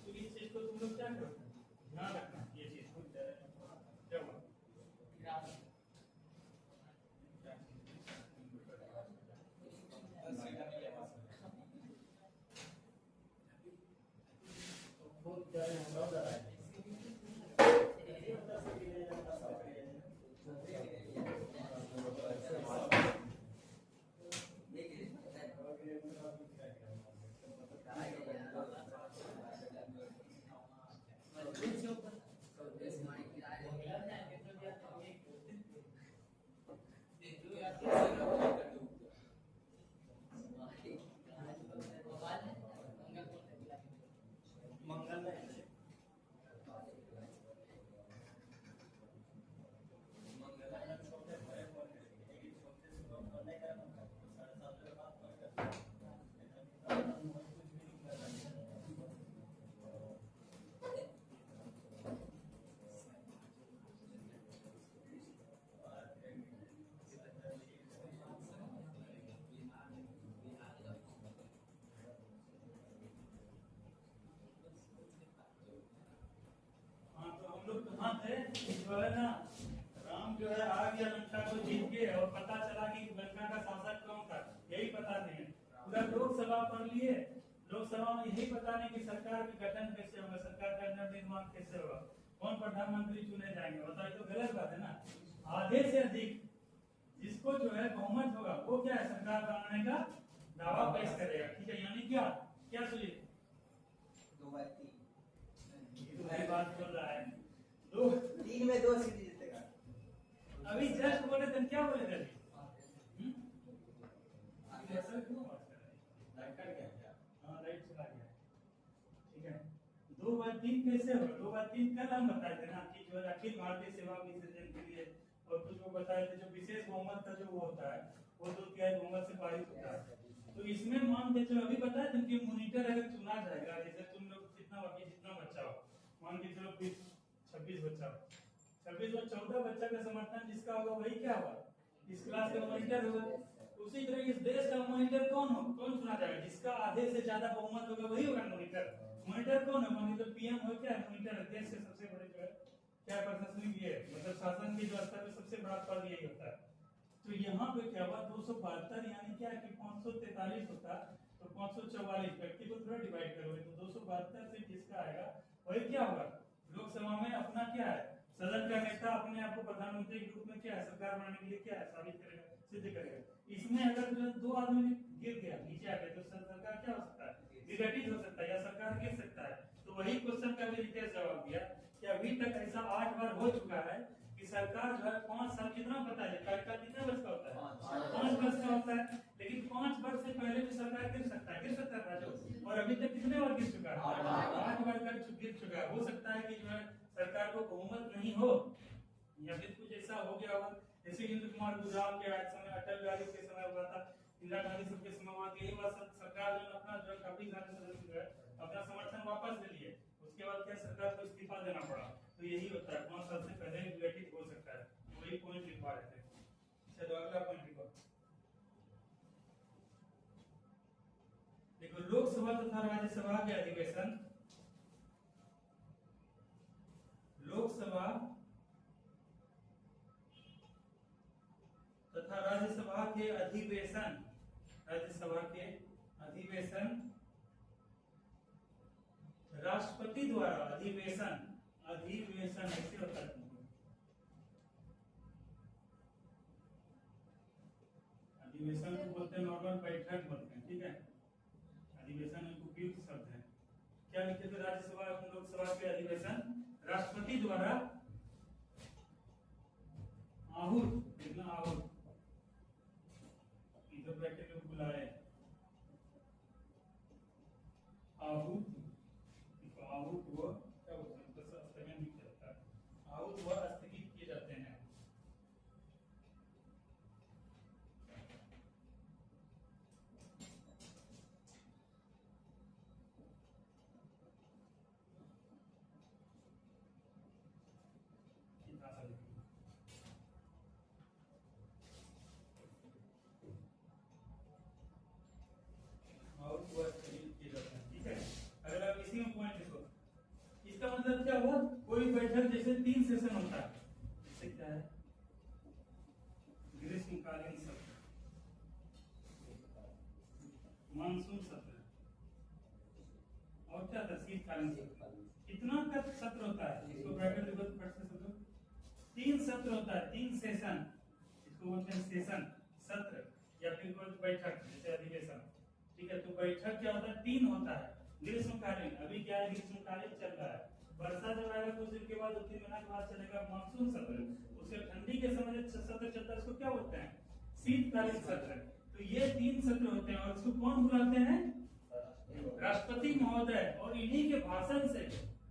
तो इस चीज को तुम लोग क्या करो, ध्यान रखना ये चीज। क्या हुआ? मंगल में हाँ, तो हम लोग कहाँ थे? जो है ना, राम जो है आ गया लंका को जीत के, और पता चला कि लंका का शासक कौन था, यही पता नहीं है। पूरा लोकसभा पढ़ लिए, लोकसभा में यही पता नहीं कि सरकार का गठन कैसे होगा, सरकार का निर्माण कैसे होगा, कौन प्रधानमंत्री चुने जाएंगे। बताइए, तो गलत बात है ना। आधे से अधिक जिसको जो है बहुमत होगा, वो क्या है, सरकार बनाने का दावा पेश करेगा, ठीक है। यानी क्या क्या सुनिए, 2/3 मेरी बात बोल रहा है, दो 3 में 2 सीट जीतेगा। अभी जस्ट बोले थे, क्या बोले थे अभी? ऐसा क्यों बात कर रहे हैं? लाइट कट गया क्या? हाँ, लाइट चला गया, ठीक है। 2/3 कैसे होगा? 2/3 कल हम बताए थे ना कि जो है अखिल भारतीय सेवा विसर्जन के लिए, और कुछ वो बताए थे जो विशेष बहुमत का जो वो होता है, वो 2/3 बहुमत से पारित होता है। तो इसमें मान के चलो, अभी बताए थे कि मॉनिटर अगर चुना जाएगा, जैसे तुम लोग जितना बच्चा हो, मान के चलो 26 बच्चा हो, 26 में 14 बच्चा का समर्थन जिसका होगा वही क्या होगा, इस क्लास का मॉनिटर होगा। उसी तरह इस देश का मॉनिटर कौन चुना जाएगा? जिसका आधे से ज्यादा बहुमत होगा वही होगा मॉनिटर। मॉनिटर कौन है? मॉनिटर पीएम हो, क्या है मॉनिटर? देश के सबसे बड़े जो है क्या प्रशासनिक ये मतलब शासन के जो स्तर पे सबसे बड़ा पद यही होता है। तो यहाँ पे क्या हुआ, 272 यानी क्या कि 543 होता, तो 544 व्यक्ति को थोड़ा डिवाइड करोगे तो 272 से जिसका आएगा वही क्या होगा, लोकसभा में अपना क्या है, सदन का नेता अपने आप को प्रधानमंत्री के रूप में क्या है, सरकार बनाने के लिए क्या है, साबित करेगा, सिद्ध करेगा। इसमें अगर जो 2 आदमी गिर गया, नीचे आ गया, तो सरकार क्या हो सकता है, विघटित हो सकता है या सरकार गिर सकता है। तो वही क्वेश्चन का भी रितेश जवाब दिया कि अभी तक ऐसा 8 बार हो चुका है कि सरकार जो है 5 साल, कितना पता है कार्यकाल कितने वर्ष का होता है, 5 वर्ष का होता है। लेकिन 5 वर्ष से पहले भी सरकार गिर सकता है राजू, और अभी तक कितने बार गिर चुका है, 8 बार गिर चुका है। हो सकता है कि जो है सरकार को बहुमत नहीं हो, या फिर कुछ ऐसा हो गया होगा, जैसे इंद्र कुमार गुजराल के समय, अटल बिहारी के समय हुआ था, इंदिरा गांधी सबके समय हुआ, यही बात सरकार जो अपना जो काफी सारे सदस्य जो है अपना समर्थन वापस ले लिए, उसके बाद क्या सरकार को इस्तीफा देना पड़ा। तो यही होता है, 5 साल से पहले विघटित हो सकता है। वही पॉइंट लिखवा रहे थे। चलो अगला पॉइंट लिखो। देखो, लोकसभा तथा राज्यसभा के अधिवेशन, लोकसभा तथा राज्यसभा के अधिवेशन, राज्यसभा के अधिवेशन राष्ट्रपति द्वारा, अधिवेशन ऐसे होता है, अधिवेशन को बोलते हैं नॉर्मल बैठक बोलते हैं, ठीक है। अधिवेशन एक उपयुक्त शब्द है। क्या लिखे थे, राज्यसभा एवं लोकसभा के अधिवेशन राष्ट्रपति द्वारा आहूत, कितना आहूत, इधर ब्रैकेट में बुलाए, आहूत, आहूत हुआ, क्या बोलते हैं, स्थगन भी चलता है, आहूत हुआ स्थगित किए जाते हैं। होता है 3 सेशन, इसको बोलते हैं सेशन, सत्र या फिर कोई बैठक जैसे अधिवेशन, ठीक है। तो बैठक क्या होता है 3 होता है। ग्रीष्मकालीन, अभी क्या है ग्रीष्मकालीन चल रहा है, वर्षा जब आएगा कुछ दिन के बाद 2-3 महीना के बाद चलेगा मानसून सत्र, उसके ठंडी के समय सत्र चलता है उसको क्या बोलते हैं शीतकालीन सत्र। तो ये 3 सत्र होते हैं और इसको कौन बुलाते हैं राष्ट्रपति महोदय, और इन्हीं के भाषण से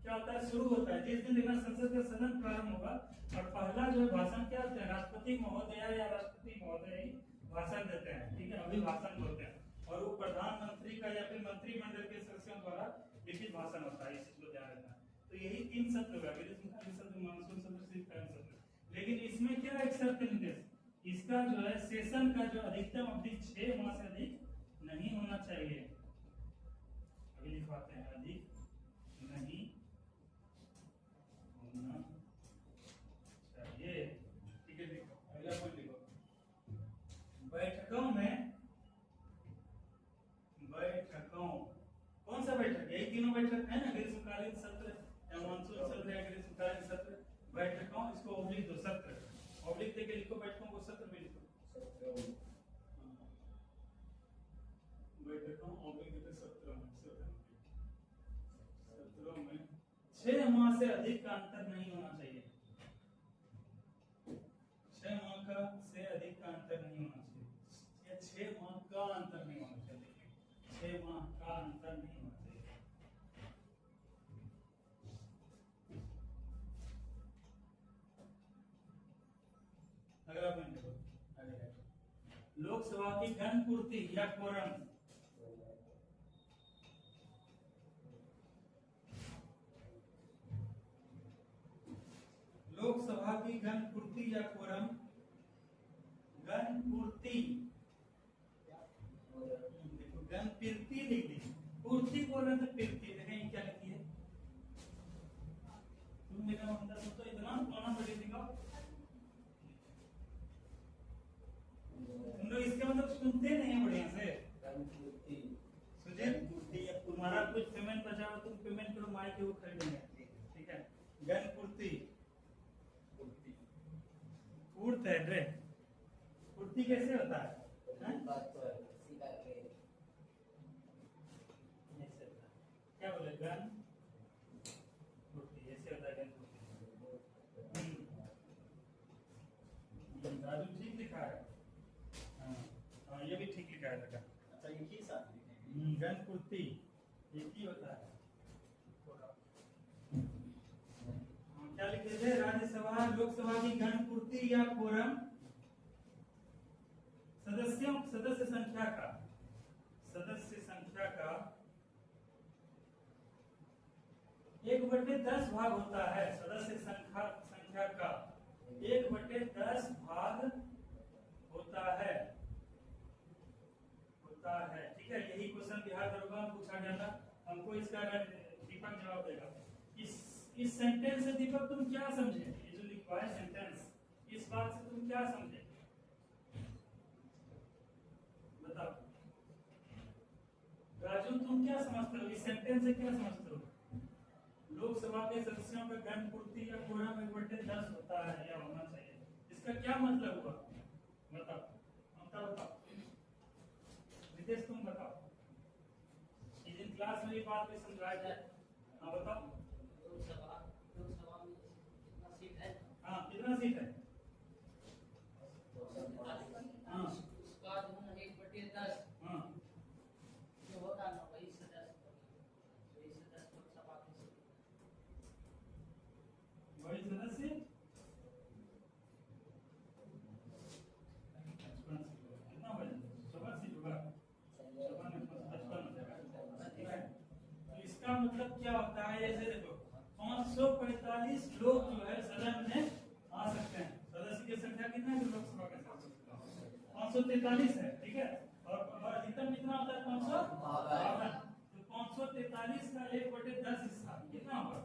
क्या होता है शुरू होता है। जिस दिन देखना संसद का सदन प्रारंभ होगा और पहला जो भाषण क्या होता है राष्ट्रपति महोदय या राष्ट्रपति महोदय ही भाषण देते हैं, ठीक है, अभिभाषण बोलते हैं। और वो प्रधानमंत्री का या फिर मंत्रिमंडल के सदस्यों द्वारा लिखित भाषण होता है, इस चीज को ध्यान रखना। तो यही 3 सत्र होगा, ग्रीष्मकालीन सत्र, मानसून सत्र, शीतकालीन सत्र। लेकिन इसमें क्या एक शर्त है नितेश, इसका जो है सेशन का जो अधिकतम अवधि 6 माह से अधिक नहीं होना चाहिए। अभी लिखवाते हैं अधिक नहीं होना चाहिए, ठीक है। देखो अगला पॉइंट लिखो, बैठकों में, बैठकों कौन सा बैठक, यही तीनों बैठक है ना, ग्रीष्मकालीन सत्र या मानसून सत्र या ग्रीष्मकालीन सत्र। बैठकों, इसको ऑब्लिक दो, सत्र ऑब्लिक देके लिखो, बैठकों को सत्र में लिखो, बैठकों ऑब्लिक देके सत्रों में 6 माह से अधिक का अंतर नहीं होना चाहिए, 6 माह का से अधिक का अंतर नहीं होना चाहिए, या 6 माह का अंतर नहीं होना चाहिए, 6 माह का अंतर नहीं होना चाहिए। अगला पॉइंट देखो, लोकसभा की घन पूर्ति या कोरम, लोकसभा की घन पूर्ति या कोरम, घन पूर्ति, देखो घन पूर्ति लिख दी, पूर्ति बोल रहे थे पूर्ति, देखें क्या लिखी है, तुम मेरा मतलब तो इतना कौन बड़ी दिखाओ, तुम लोग इसके मतलब सुनते नहीं है बढ़िया से। सुजीत, तुम्हारा कुछ पेमेंट बचा हो तुम पेमेंट करो, माइक के वो खरीदेंगे, ठीक है। घन पूर्ति, पूर्त है रे, पूर्ति कैसे होता है, क्या बोले घन पूर्ति, ऐसे होता है घन पूर्ति। राजू ठीक लिखा है, हाँ ये भी ठीक लिखा है बेटा। अच्छा ये की साथ लिखे घन पूर्ति ये की होता है, क्या लिखे थे, राज्यसभा लोकसभा की घन पूर्ति या कोरम सदस्य संख्या का 1/10 भाग होता है, सदस्य संख्या का 1/10 भाग होता है, ठीक है। यही क्वेश्चन बिहार दरोगा में पूछा गया था, हमको इसका दीपक जवाब देगा। इस सेंटेंस से दीपक तुम क्या समझे, ये जो लिखा है सेंटेंस, इस बात से तुम क्या समझे बताओ। राजू तुम क्या समझते हो, इस सेंटेंस से क्या समझते हो, लोकसभा के सदस्यों का घन पूर्ति या कोरम 1/10 होता है या होना चाहिए, इसका क्या मतलब हुआ बताओ, ममता बताओ, नितेश तुम बताओ, इस दिन क्लास में ये बात भी समझाया जाए, हाँ बताओ। लोकसभा में कितना सीट है, हाँ कितना सीट है, हाँ उसका जो है 1/10 हाँ जो होता है ना वही सदस्य लोकसभा की सीट, वही सदस्य 55 कितना हो जाएगा, 56 होगा, 55 तो इसका मतलब क्या होता है, ऐसे देखो 545 लोग जो है सदन में आ सकते हैं, सदस्य की संख्या कितना है लोकसभा के 543 है, ठीक है। और अधिकतम कितना होता है 552, तो 543 का 1/10 हिस्सा कितना होगा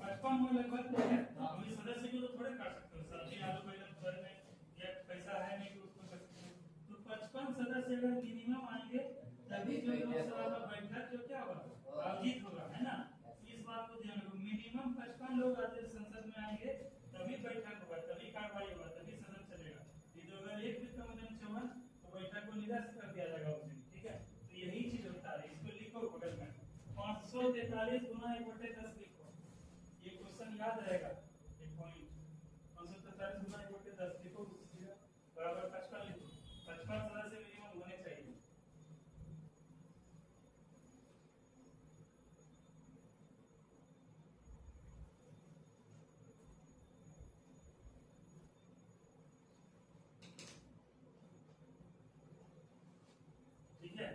55 में लगभग है। हम इस सदस्य को तो थोड़े काट सकते हो, सब्जी आलू बैंगन घर में या पैसा है नहीं तो उसको सकते हो, तो 55 सदस्य अगर मिनिमम आएंगे तभी जो लोकसभा का बैठक जो क्या होगा आयोजित होगा, है ना। इस बात को ध्यान रखो, मिनिमम 55 लोग आज संसद में आएंगे तभी बैठक होगा, तभी कार्रवाई 1/10 लिखो, ये क्वेश्चन याद रहेगा। एक पॉइंट 543 गुना 1/10 लिखो, बराबर 55 लिखो। 55 सदस्य मिनिमम होने चाहिए। ठीक है,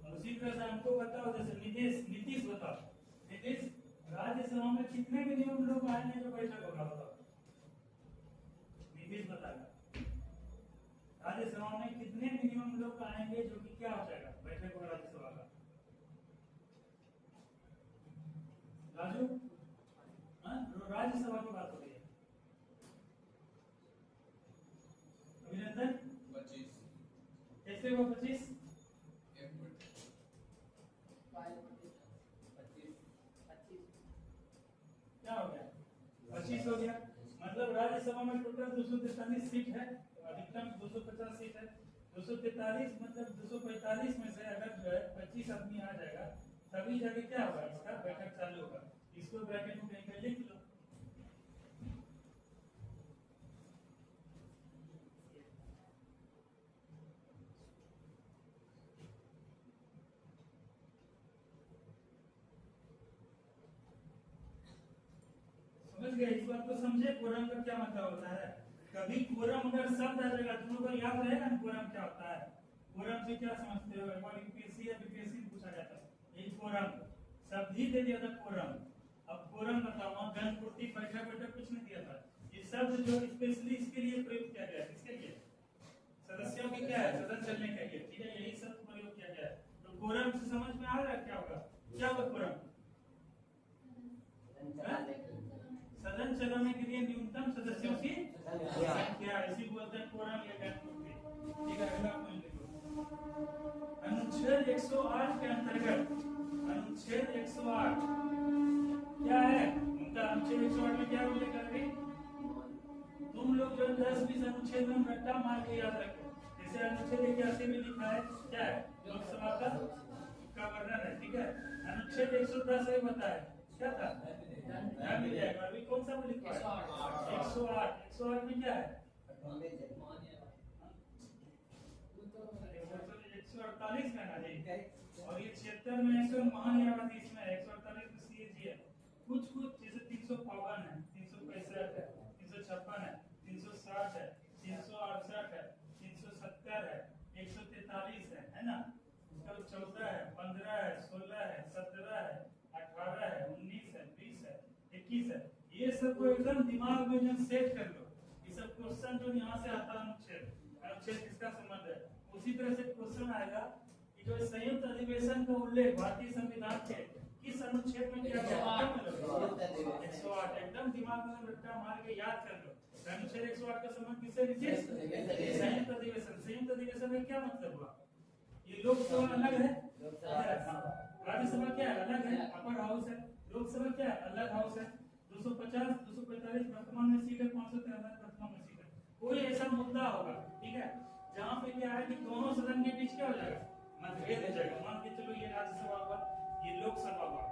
और उसी तरह से हमको बताओ, जैसे नीतीश बताओ, नीतीश राज्यसभा में कितने मिनिमम लोग आएंगे जो बैठक होगा, बताओ। नीतीश बताएगा राज्यसभा में कितने मिनिमम लोग आएंगे जो कि क्या हो जाएगा, बैठक होगा राज्यसभा का। राजू, राज्यसभा की बात हो रही है। अभिनंदन 25 कैसे हुआ 25? 25 क्या हो गया? 25 हो गया। मतलब राज्यसभा में टोटल 243 सीट है, अधिकतम 250 सीट है। 243 मतलब 245 में से अगर जो है 25 आदमी आ जाएगा, तभी जाके क्या होगा, इसका बैठक चालू होगा। इसको ब्रैकेट में कहीं पे लिख लो। समझ गए? इस बात को समझे, कोरम का क्या मतलब होता है। कभी कोरम अगर शब्द आ जाएगा, तुम लोग को याद रहेगा ना कोरम क्या होता है। कोरम से क्या समझते हो? एक बार यूपीएससी या बीपीएससी पूछा जाता है, ये कोरम शब्द ही दे दिया था, कोरम। अब कोरम बताओ, गणपूर्ति बैठक बैठक कुछ नहीं दिया था। ये शब्द जो स्पेशली इसके लिए प्रयोग किया गया है, किसके लिए? सदस्यों के क्या है, सदन चलने के लिए। ठीक है, यही शब्द प्रयोग किया गया है। तो कोरम से समझ में आ रहा है क्या होगा, क्या होगा कोरम? सदन चलाने के लिए न्यूनतम सदस्यों की संख्या, इसी को बोलते हैं कोरम या गणपूर्ति। ठीक है, अगला पॉइंट देखो। अनुच्छेद 108 के अंतर्गत, अनुच्छेद 108 क्या है उनका? अनुच्छेद 108 में क्या उल्लेख कर रही? तुम लोग जो 10-20 अनुच्छेद में रट्टा मार के याद रखो। जैसे अनुच्छेद 81 में लिखा है, क्या है? लोकसभा का वर्णन है। ठीक है, अनुच्छेद 110 में बताया क्या था? मिल जाएगा। अभी कौन सा लिखा है? 108। 108 में क्या है? 148 में ना जी, और ये 76 में है महान्यायवादी, इसमें 148 में सीएजी है। कुछ जैसे 352 है, 365 है, 356 है, 360 है, 368 है, 370 है, 143 है ना? उसका 14 है, 15 है, 16 है, 17 है, 18 है, 19 है, 20 है, 21 है। ये सबको एकदम दिमाग में जब सेट कर लो, ये सब क्वेश्चन जो यहाँ से आता है, अनुच्छेद किसका संबंध है। उसी तरह से क्वेश्चन आएगा कि जो संयुक्त अधिवेशन का उल्लेख भारतीय संविधान के किस अनुच्छेद में किया गया है? 108। एकदम दिमाग में रट्टा मार के याद कर लो। अनुच्छेद 108 का संबंध किससे? संयुक्त अधिवेशन। संयुक्त अधिवेशन में क्या मतलब हुआ? ये लोकसभा अलग है, राज्यसभा क्या है? अलग है, अपर हाउस है। लोकसभा क्या है? अलग हाउस है। 250, 245 वर्तमान में सीट है, 513 वर्तमान में सीट है। कोई ऐसा मुद्दा होगा, ठीक है, जहाँ पे क्या है कि दोनों सदन के बीच क्या हो जाएगा? मतभेद हो जाएगा। मान के चलो ये राज्यसभा हुआ, ये लोकसभा हुआ,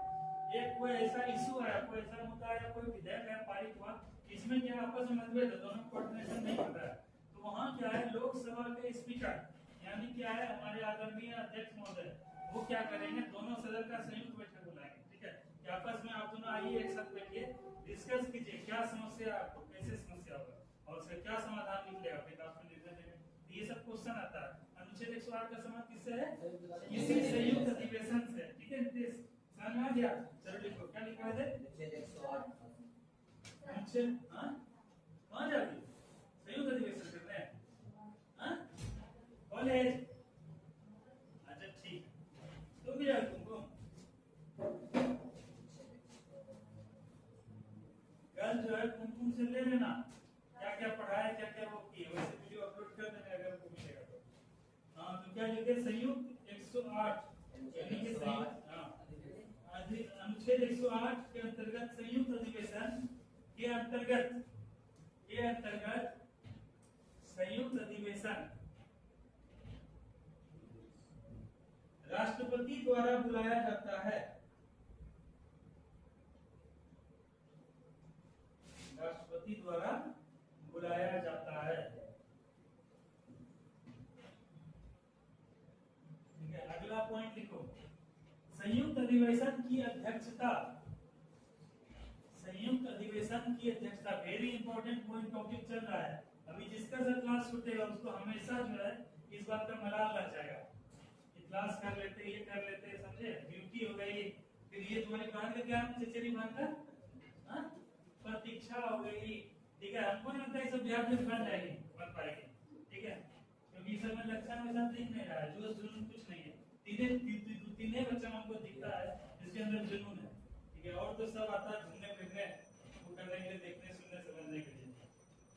एक कोई ऐसा इशू आया, कोई ऐसा मुद्दा आया, कोई विधेयक है पारित हुआ, इसमें क्या आपस में मतभेद है, दोनों कोऑर्डिनेशन नहीं कर रहा है, तो वहाँ क्या है, लोकसभा के स्पीकर यानी क्या है हमारे आदरणीय अध्यक्ष महोदय, वो क्या करेंगे, दोनों सदन का संयुक्त बैठक बुलाएंगे। ठीक है, कि आपस में आप दोनों आइए, एक साथ बैठिए, डिस्कस कीजिए क्या समस्या आपको, कैसे समस्या होगा और उसका क्या समाधान निकलेगा, फिर आप निर्णय देंगे। ये सब क्वेश्चन आता है। अनुच्छेद 108 का संबंध किससे है? किसी संयुक्त अधिवेशन से। ठीक है नीतीश, समझ में आ गया? चलो लिखो, क्या लिखा है? अनुच्छेद कहाँ जाओगे? संयुक्त अधिवेशन करते हैं कॉलेज। अच्छा ठीक, तो भी जाओ तुमको कल जो है कुमकुम से ले लेना, क्या क्या पढ़ाया, क्या क्या वो किए, वैसे वीडियो अपलोड कर देना अगर आपको मिलेगा तो। हाँ, तो क्या लिखे? संयुक्त 108 यानी कि अनुच्छेद 108 के अंतर्गत संयुक्त अधिवेशन के अंतर्गत संयुक्त अधिवेशन राष्ट्रपति द्वारा बुलाया जाता है। राष्ट्रपति द्वारा बुलाया जाता है। ठीक है, अगला पॉइंट लिखो, संयुक्त अधिवेशन की अध्यक्षता। संयुक्त अधिवेशन की अध्यक्षता वेरी इंपॉर्टेंट पॉइंट, टॉपिक चल रहा है अभी। जिसका सर क्लास छूटेगा उसको हमेशा जो है इस बात का मलाल लग जाएगा कि क्लास कर लेते, ये कर लेते, समझे, ड्यूटी हो गई, फिर ये तुम्हारी बहन का क्या चचेरी बहन का प्रतीक्षा हो गई। ठीक है, हमको नहीं लगता ये सब बिहार में बन जाएगी, बन पाएगी। ठीक है, क्योंकि इस समय लक्षण में सब दिख नहीं रहा है, जो जुनून कुछ नहीं है। तीन लक्षण हमको दिखता है जिसके अंदर जुनून है। ठीक है, और तो सब आता है घूमने फिरने, वो करने के लिए, देखने सुनने समझने के लिए।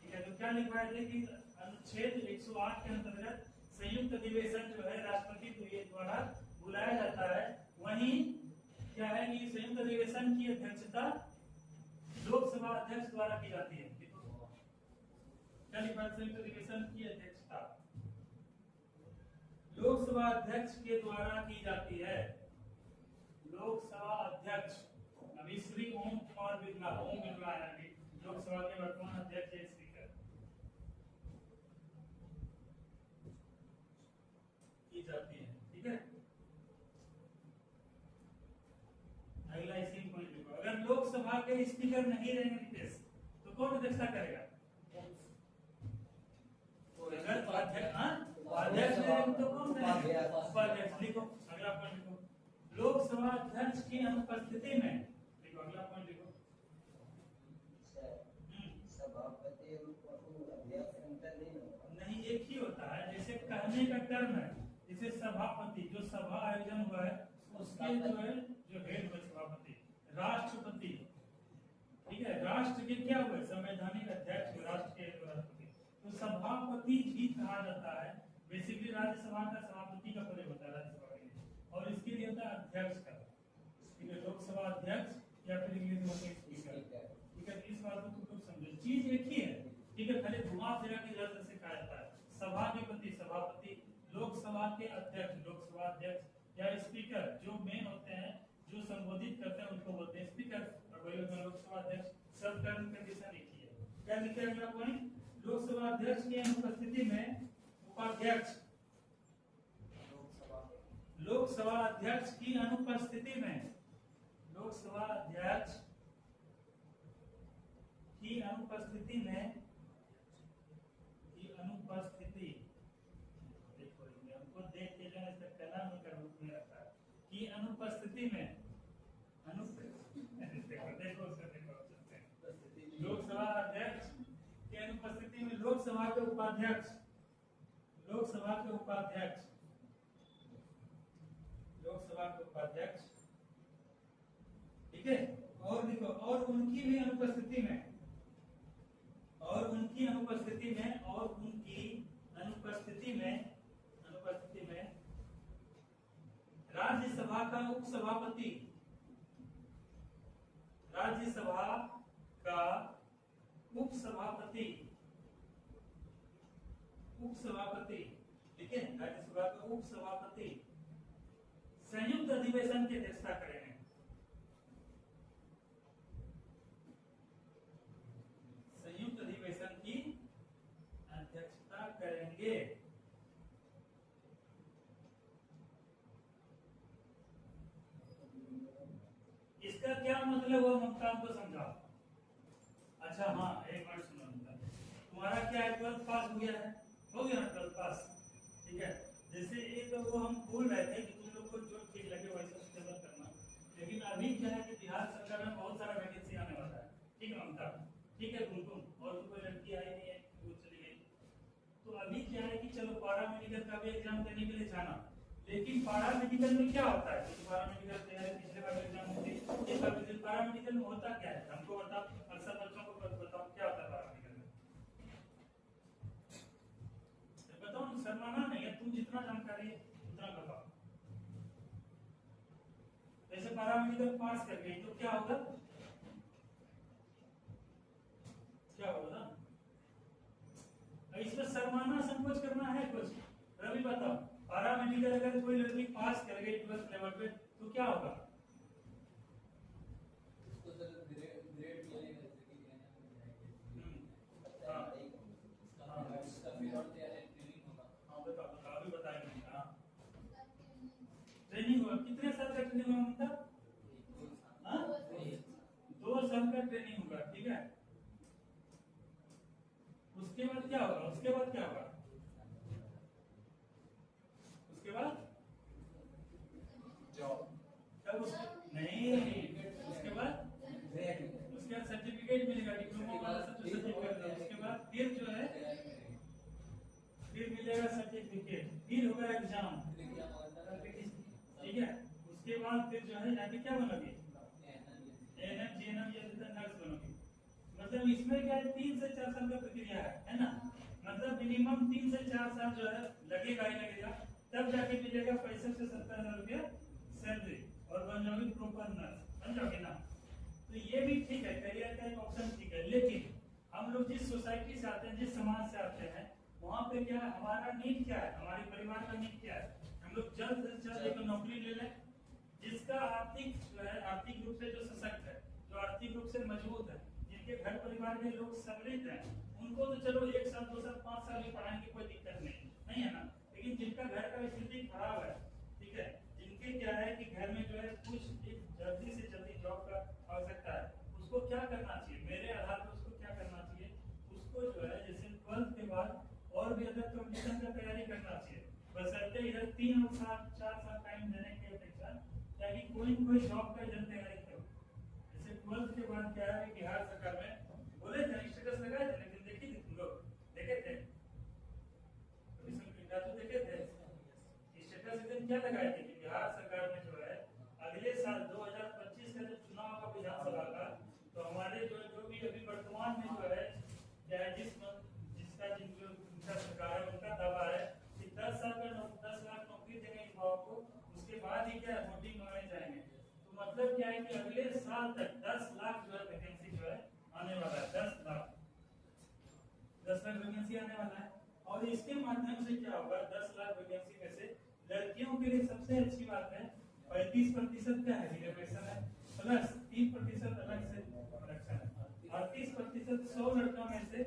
ठीक है, तो क्या लिखवाए थे कि अनुच्छेद 108 के अंतर्गत संयुक्त अधिवेशन जो है राष्ट्रपति द्वारा बुलाया जाता है। वहीं क्या है कि संयुक्त अधिवेशन की अध्यक्षता लोकसभा अध्यक्ष द्वारा की जाती है। क्या लिखा है? संयुक्त अधिवेशन की अध्यक्षता लोकसभा अध्यक्ष के द्वारा की जाती है। लोकसभा अध्यक्ष अभी श्री ओम कुमार बिरला, ओम बिरला है अभी लोकसभा के वर्तमान अध्यक्ष है, स्पीकर की जाती है। ठीक है, अगला इसी पॉइंट लिखो, अगर लोकसभा के स्पीकर नहीं रहेंगे नीतीश तो कौन अध्यक्षता करेगा? अध्यक्ष तो कौन रहेगा? उपाध्यक्ष। लिखो अगला पॉइंट लिखो, लोकसभा अध्यक्ष की अनुपस्थिति में, लिखो अगला पॉइंट लिखो, सभापति अध्यक्ष अंतर नहीं एक ही होता है। जैसे कहने का टर्म है, जैसे सभापति, जो सभा आयोजन हुआ है उसके जो है जो हेड हुए सभापति। राष्ट्रपति, ठीक है, राष्ट्र के क्या हुए? संवैधानिक अध्यक्ष, राष्ट्र के राष्ट्रपति। तो सभापति भी कहा जाता है, बेसिकली राज्यसभा का सभापति का पद होता है राज्यसभा के लिए, और इसके लिए होता है अध्यक्ष का। ठीक है, लोकसभा अध्यक्ष या फिर इंग्लिश में स्पीकर। ठीक है, इस बात को तुम समझो, चीज एक ही है। ठीक है, खाली घुमा फिरा के इधर से कहा जाता है। सभाधिपति सभापति, लोकसभा के अध्यक्ष लोकसभा अध्यक्ष या स्पीकर, जो मेन होते हैं, जो संबोधित करते हैं उनको बोलते हैं स्पीकर, और वही होता है लोकसभा अध्यक्ष। सब टर्म कंडीशन एक ही है। क्या लिखते हैं अगला पॉइंट, लोकसभा अध्यक्ष की अनुपस्थिति में उपाध्यक्ष, लोकसभा अध्यक्ष की अनुपस्थिति में, लोकसभा अध्यक्ष की अनुपस्थिति में, देखो हमको देख के जो इसका कला में का रूप में रखा है कि अनुपस्थिति में, देखो लोकसभा अध्यक्ष की अनुपस्थिति में लोकसभा के उपाध्यक्ष, लोकसभा के उपाध्यक्ष, लोकसभा के उपाध्यक्ष। ठीक है, और देखो, और उनकी भी अनुपस्थिति में, और उनकी अनुपस्थिति में, और उनकी अनुपस्थिति में, अनुपस्थिति में राज्यसभा का उपसभापति, राज्यसभा का उपसभापति, उपसभापति, ठीक है, राज्यसभा का उपसभापति संयुक्त अधिवेशन की अध्यक्षता करेंगे। संयुक्त अधिवेशन की अध्यक्षता करेंगे। इसका क्या मतलब है ममता, हमको समझाओ। अच्छा हाँ, एक बार सुनो, तुम्हारा क्या है, 12th पास हो गया है, हो गया ना 12th पास। ठीक है, जैसे एक वो हम बोल रहे थे कि तुम लोग को जो ठीक लगे वैसा सुटेबल करना, लेकिन अभी क्या है कि बिहार सरकार में बहुत सारा वैकेंसी आने वाला है। ठीक है ममता, ठीक है कुमकुम, और तो कोई लड़की आई नहीं है, वो चली गई। तो अभी क्या है कि चलो पारा मेडिकल का भी एग्जाम देने के लिए जाना, लेकिन पारा मेडिकल में क्या होता है? पारा मेडिकल तैयारी पिछले बार एग्जाम होती है, इस बार पारा मेडिकल में होता क्या है हमको बताओ, अक्सर बच्चों को बताओ क्या होता है पारा मेडिकल में, बताओ। शर्माना नहीं है, तुम जितना जानकारी है उतना बताओ। जैसे पारा मेडिकल पास कर गई तो क्या होगा, क्या होगा ना? इसमें शर्माना संकोच करना है कुछ? रवि बताओ, पारा मेडिकल अगर कोई लड़की पास कर गई 12th लेवल पे तो क्या होगा? उसके बाद क्या होगा, उसके बाद क्या होगा, उसके बाद जॉब तब उसके नहीं, उसके बाद सर्टिफिकेट मिलेगा, डिप्लोमा वाला सब जो सर्टिफिकेट है, उसके बाद फिर जो है फिर मिलेगा सर्टिफिकेट, फिर होगा एग्जाम, ठीक है। उसके बाद फिर जो है जाके क्या बनोगे, एएनएम जीएनएम या नर्स बनोगे। मतलब इसमें क्या है 3 से 4 साल का प्रक्रिया है ना। मतलब मिनिमम 3 से 4 साल जो है लगेगा ही लगेगा, तब जाके मिलेगा 65 से 70,000 रुपया सैलरी और बन जाओगे प्रॉपर नर्स, बन जाओगे ना। तो ये भी ठीक है, करियर का एक ऑप्शन ठीक है, लेकिन हम लोग जिस सोसाइटी से आते हैं, जिस समाज से आते हैं, वहाँ पे क्या है, हमारा नीड क्या है, हमारे परिवार का नीड क्या है, हम लोग जल्द से जल्द एक नौकरी ले लें जिसका आर्थिक जो है, आर्थिक रूप से जो सशक्त है, जो आर्थिक रूप से मजबूत है, जिनके घर परिवार के लोग समृद्ध हैं, उनको तो चलो 1 साल 2 साल 5 साल में पढ़ाने की कोई दिक्कत नहीं है ना। लेकिन जिनका घर का स्थिति खराब है, ठीक है, जिनके क्या है कि घर में जो है कुछ एक जल्दी से जल्दी जॉब का आवश्यकता है, उसको क्या करना चाहिए, मेरे आधार पर उसको क्या करना चाहिए, उसको जो है जैसे 12th के बाद और भी अदर कॉम्पिटिशन का तैयारी करना चाहिए, बशर्ते इधर 3 और 4 साल टाइम देने की अपेक्षा ताकि कोई जॉब का इधर तैयारी करो। जैसे 12th के बाद क्या है, बिहार सरकार में बोले थे स्टेटस लगाए थे, लेकिन देखी थी तुम लोग, देखे थे तो देखे थे स्टेटस इधर क्या लगाए थे कि बिहार सरकार में जो है अगले साल 2025 का जब चुनाव होगा विधानसभा का, तो हमारे जो भी अभी वर्तमान में जो है चाहे जिसका सरकार है उनका दावा है कि 10 साल का 10 लाख नौकरी देंगे युवाओं को, उसके बाद ही क्या वोटिंग मांगने जाएंगे। तो मतलब क्या है कि अगले साल तक 10 लाख जो है वैकेंसी जो है आने वाला है, 10 लाख वैकेंसी आने वाला है। और इसके माध्यम से क्या होगा, 10 लाख वैकेंसी में से लड़कियों के लिए सबसे अच्छी बात है 35% क्या है रिजर्वेशन है, प्लस 3% अलग से आरक्षण है। 38% 100 लड़कियों में से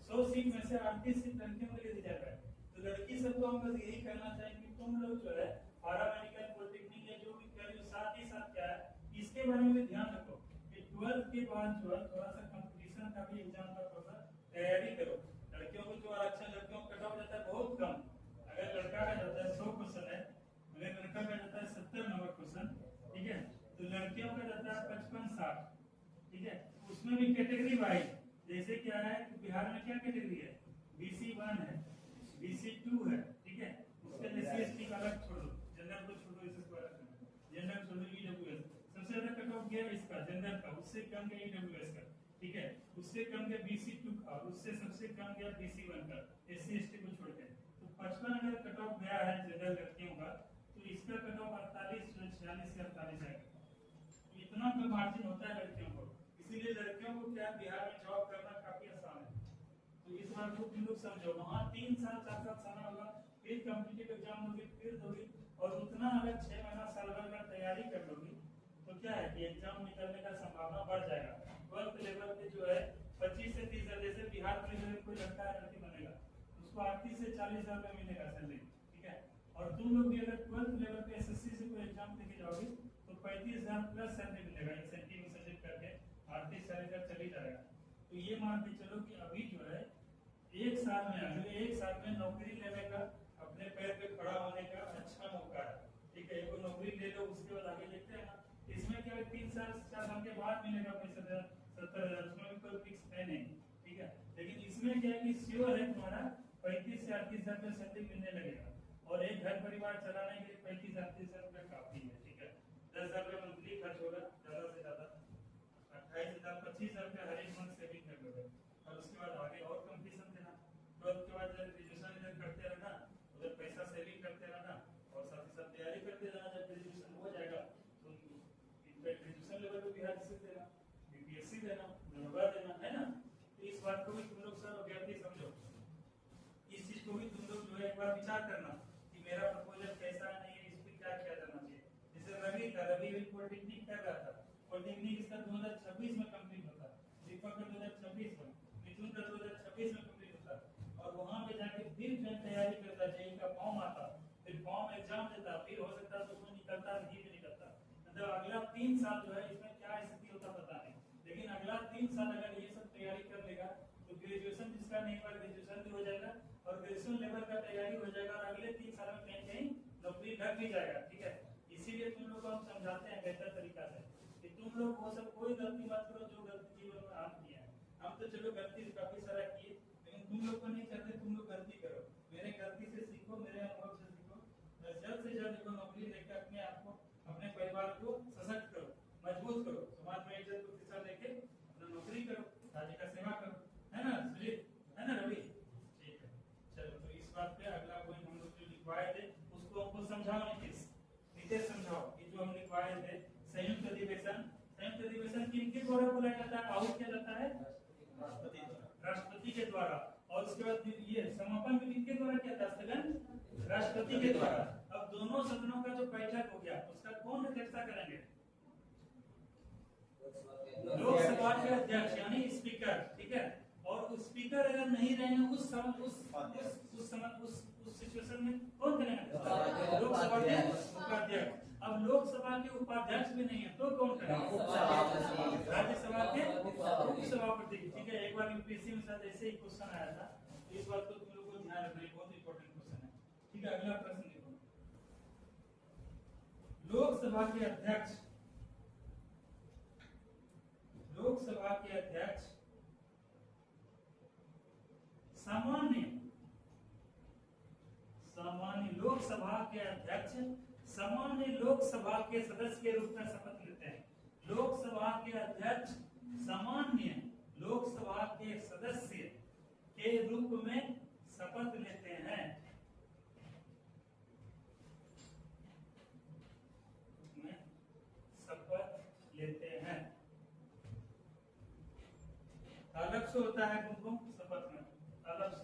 100 सीट में से 38 सीट लड़कियों के लिए दी जाता है। तो लड़की सबको हम बस यही कहना चाहेंगे कि तुम लोग जो है पारा मेडिकल पॉलिटेक्निक या जो भी कर रहे हो, साथ ही साथ क्या है इसके बारे में भी ध्यान रखो कि 12th के बाद जो है थोड़ा सा कंपटीशन का भी एग्जाम का थोड़ा सा तैयारी करो। लड़कियों को जो आरक्षण लड़कियों को कटा हो जाता है बहुत कम, अगर लड़का का जाता है 100 क्वेश्चन है, अगर लड़का का जाता है 70 नंबर क्वेश्चन, ठीक है, तो लड़कियों का जाता है 55-60, ठीक है। उसमें भी कैटेगरी वाइज जैसे क्या है कि बिहार में क्या कैटेगरी है, BC1 है, BC2 है, ठीक है, उसके लिए SC का अलग छोड़ो, जनरल को छोड़ो, इससे कोई अलग नहीं, जनरल छोड़ो, EWS सबसे ज्यादा कट ऑफ गया इसका जनरल का, उससे कम गया EWS का, ठीक है, उससे कम गया BC2 का, उससे सबसे कम गया BC1 का, SC ST को छोड़ के। तो 55 अगर कट ऑफ गया है जनरल लड़कियों का, तो इसका कट ऑफ 48 46 या 48 आएगा। इतना का मार्जिन होता है लड़कियों को, इसीलिए लड़कियों को क्या बिहार में जॉब करना काफी आसान है। तो इस बात को तुम लोग समझो, वहाँ 3 साल 4 साल समय होगा, फिर कॉम्पिटिटिव एग्जाम होगी, फिर दोगी, और उतना अगर 6 महीना साल भर का तैयारी कर लोगी तो क्या है कि एग्जाम निकलने का संभावना बढ़ जाएगा। 12th लेवल पे जो है 25 से 30 जैसे बिहार पुलिस में कोई लड़का है लड़की बनेगा उसको 38 से 40 हजार रुपये मिलेगा सैलरी, ठीक है। और तुम लोग भी अगर 12th लेवल पे SSC से कोई एग्जाम देके जाओगे तो 35,000 प्लस सैलरी मिलेगा, इंसेंटिव करके 38 सैलरी तक चली जाएगा। तो ये मान के चलो कि अभी जो है 1 साल में, अगले 1 साल में नौकरी लेने का, अपने पैर पे खड़ा होने का अच्छा मौका है, ठीक है। एक नौकरी ले लो, उसके बाद आगे देखते हैं ना, इसमें क्या 3 साल 4 साल के बाद मिलेगा 70,000, उसमें भी कोई फिक्स है नहीं, ठीक है। लेकिन इसमें क्या है कि श्योर है तुम्हारा 35 से 38 हजार रुपये सैलरी मिलने लगेगा, और एक घर परिवार चलाने के लिए 35-38 हजार रुपये काफी है, ठीक है। 10 हजार रुपये मंथली खर्च होगा ज्यादा से ज्यादा, 28,000 25 हजार रुपये हर एक मंथ सेविंग कर लोगे, और उसके बाद आगे और कंपटीशन देना। 12th के बाद ग्रेजुएशन इधर करते रहना, उधर पैसा सेविंग करते रहना, और साथ ही साथ तैयारी करते रहना। जब ग्रेजुएशन हो जाएगा तो ग्रेजुएशन लेवल पे बिहार से देना, BPSC देना, दरोगा देना, है ना। तो इस बात को भी तुम लोग सब अभ्यर्थी समझो, इस चीज को भी तुम लोग जो है एक बार विचार करना कि मेरा प्रपोजल कैसा नहीं है, इस पर क्या किया जाना चाहिए। जैसे रवि था, रवि भी पॉलिटेक्निक कर रहा था, पॉलिटेक्निक इसका 2026 में कंप्लीट होता है, दीपक का 2026 में, मिथुन का 2026 में कंप्लीट होता है, और वहां पे जाके फिर जो तैयारी करता, जेईई का फॉर्म आता, फिर फॉर्म एग्जाम देता, फिर हो सकता है तो उसमें निकलता नहीं भी निकलता। मतलब अगला 3 साल जो है इसमें क्या स्थिति होता पता नहीं, लेकिन अगला 3 साल अगर ये सब तैयारी कर लेगा तो ग्रेजुएशन जिसका नहीं हुआ तैयारी हो जाएगा और अगले 3 साल में कहीं कहीं नौकरी लग भी जाएगा, ठीक है। इसीलिए तुम लोग को हम समझाते हैं बेहतर तरीका से कि तुम लोग वो सब कोई गलती मत करो जो गलती जीवन में हम किए हैं। हम तो चलो गलती काफी सारा किए, लेकिन तुम लोग को नहीं चाहते तुम लोग गलती करो। मेरे गलती से सीखो, मेरे अनुभव से सीखो, जल्द से जल्द देखो नौकरी लेकर अपने आप को, अपने परिवार को सशक्त करो, मजबूत करो, समाज में इज्जत प्रतिष्ठा लेके अपना नौकरी करो, राज्य का सेवा करो, है ना सुजीत, है ना रवि? ठीक है, चलो तो इस बात पे अगला पॉइंट हम लोग जो लिखवाए थे उसको हमको समझाओ नीतीश समझाओ कि जो हम लिखवाए थे संयुक्त अधिवेशन किनके द्वारा बुलाया जाता है, आहूत किया जाता है राष्ट्रपति के द्वारा, और उसके बाद ये समापन भी किनके द्वारा किया था, स्थगन राष्ट्रपति के द्वारा। अब दोनों सदनों का जो बैठक हो गया उसका कौन अध्यक्षता करेंगे, लोकसभा के अध्यक्ष यानी स्पीकर, ठीक है। और स्पीकर अगर नहीं रहेंगे उस सिचुएशन में कौन करेंगे, लोकसभा के उपाध्यक्ष। अब लोकसभा के उपाध्यक्ष भी नहीं है तो कौन करेंगे, राज्यसभा के उपसभापति, ठीक है। एक बार यूपीएससी में शायद ऐसे ही क्वेश्चन आया था, तो इस बात को तुम लोग को ध्यान रखना है, बहुत इंपॉर्टेंट क्वेश्चन है, ठीक है। अगला प्रश्न देखो, लोकसभा के अध्यक्ष सामान्य लोकसभा के सदस्य के रूप में शपथ लेते हैं। लोकसभा के अध्यक्ष सामान्य लोकसभा के सदस्य के रूप में शपथ लेते हैं, अलग से होता है कुमकुम शपथ में, अलग से।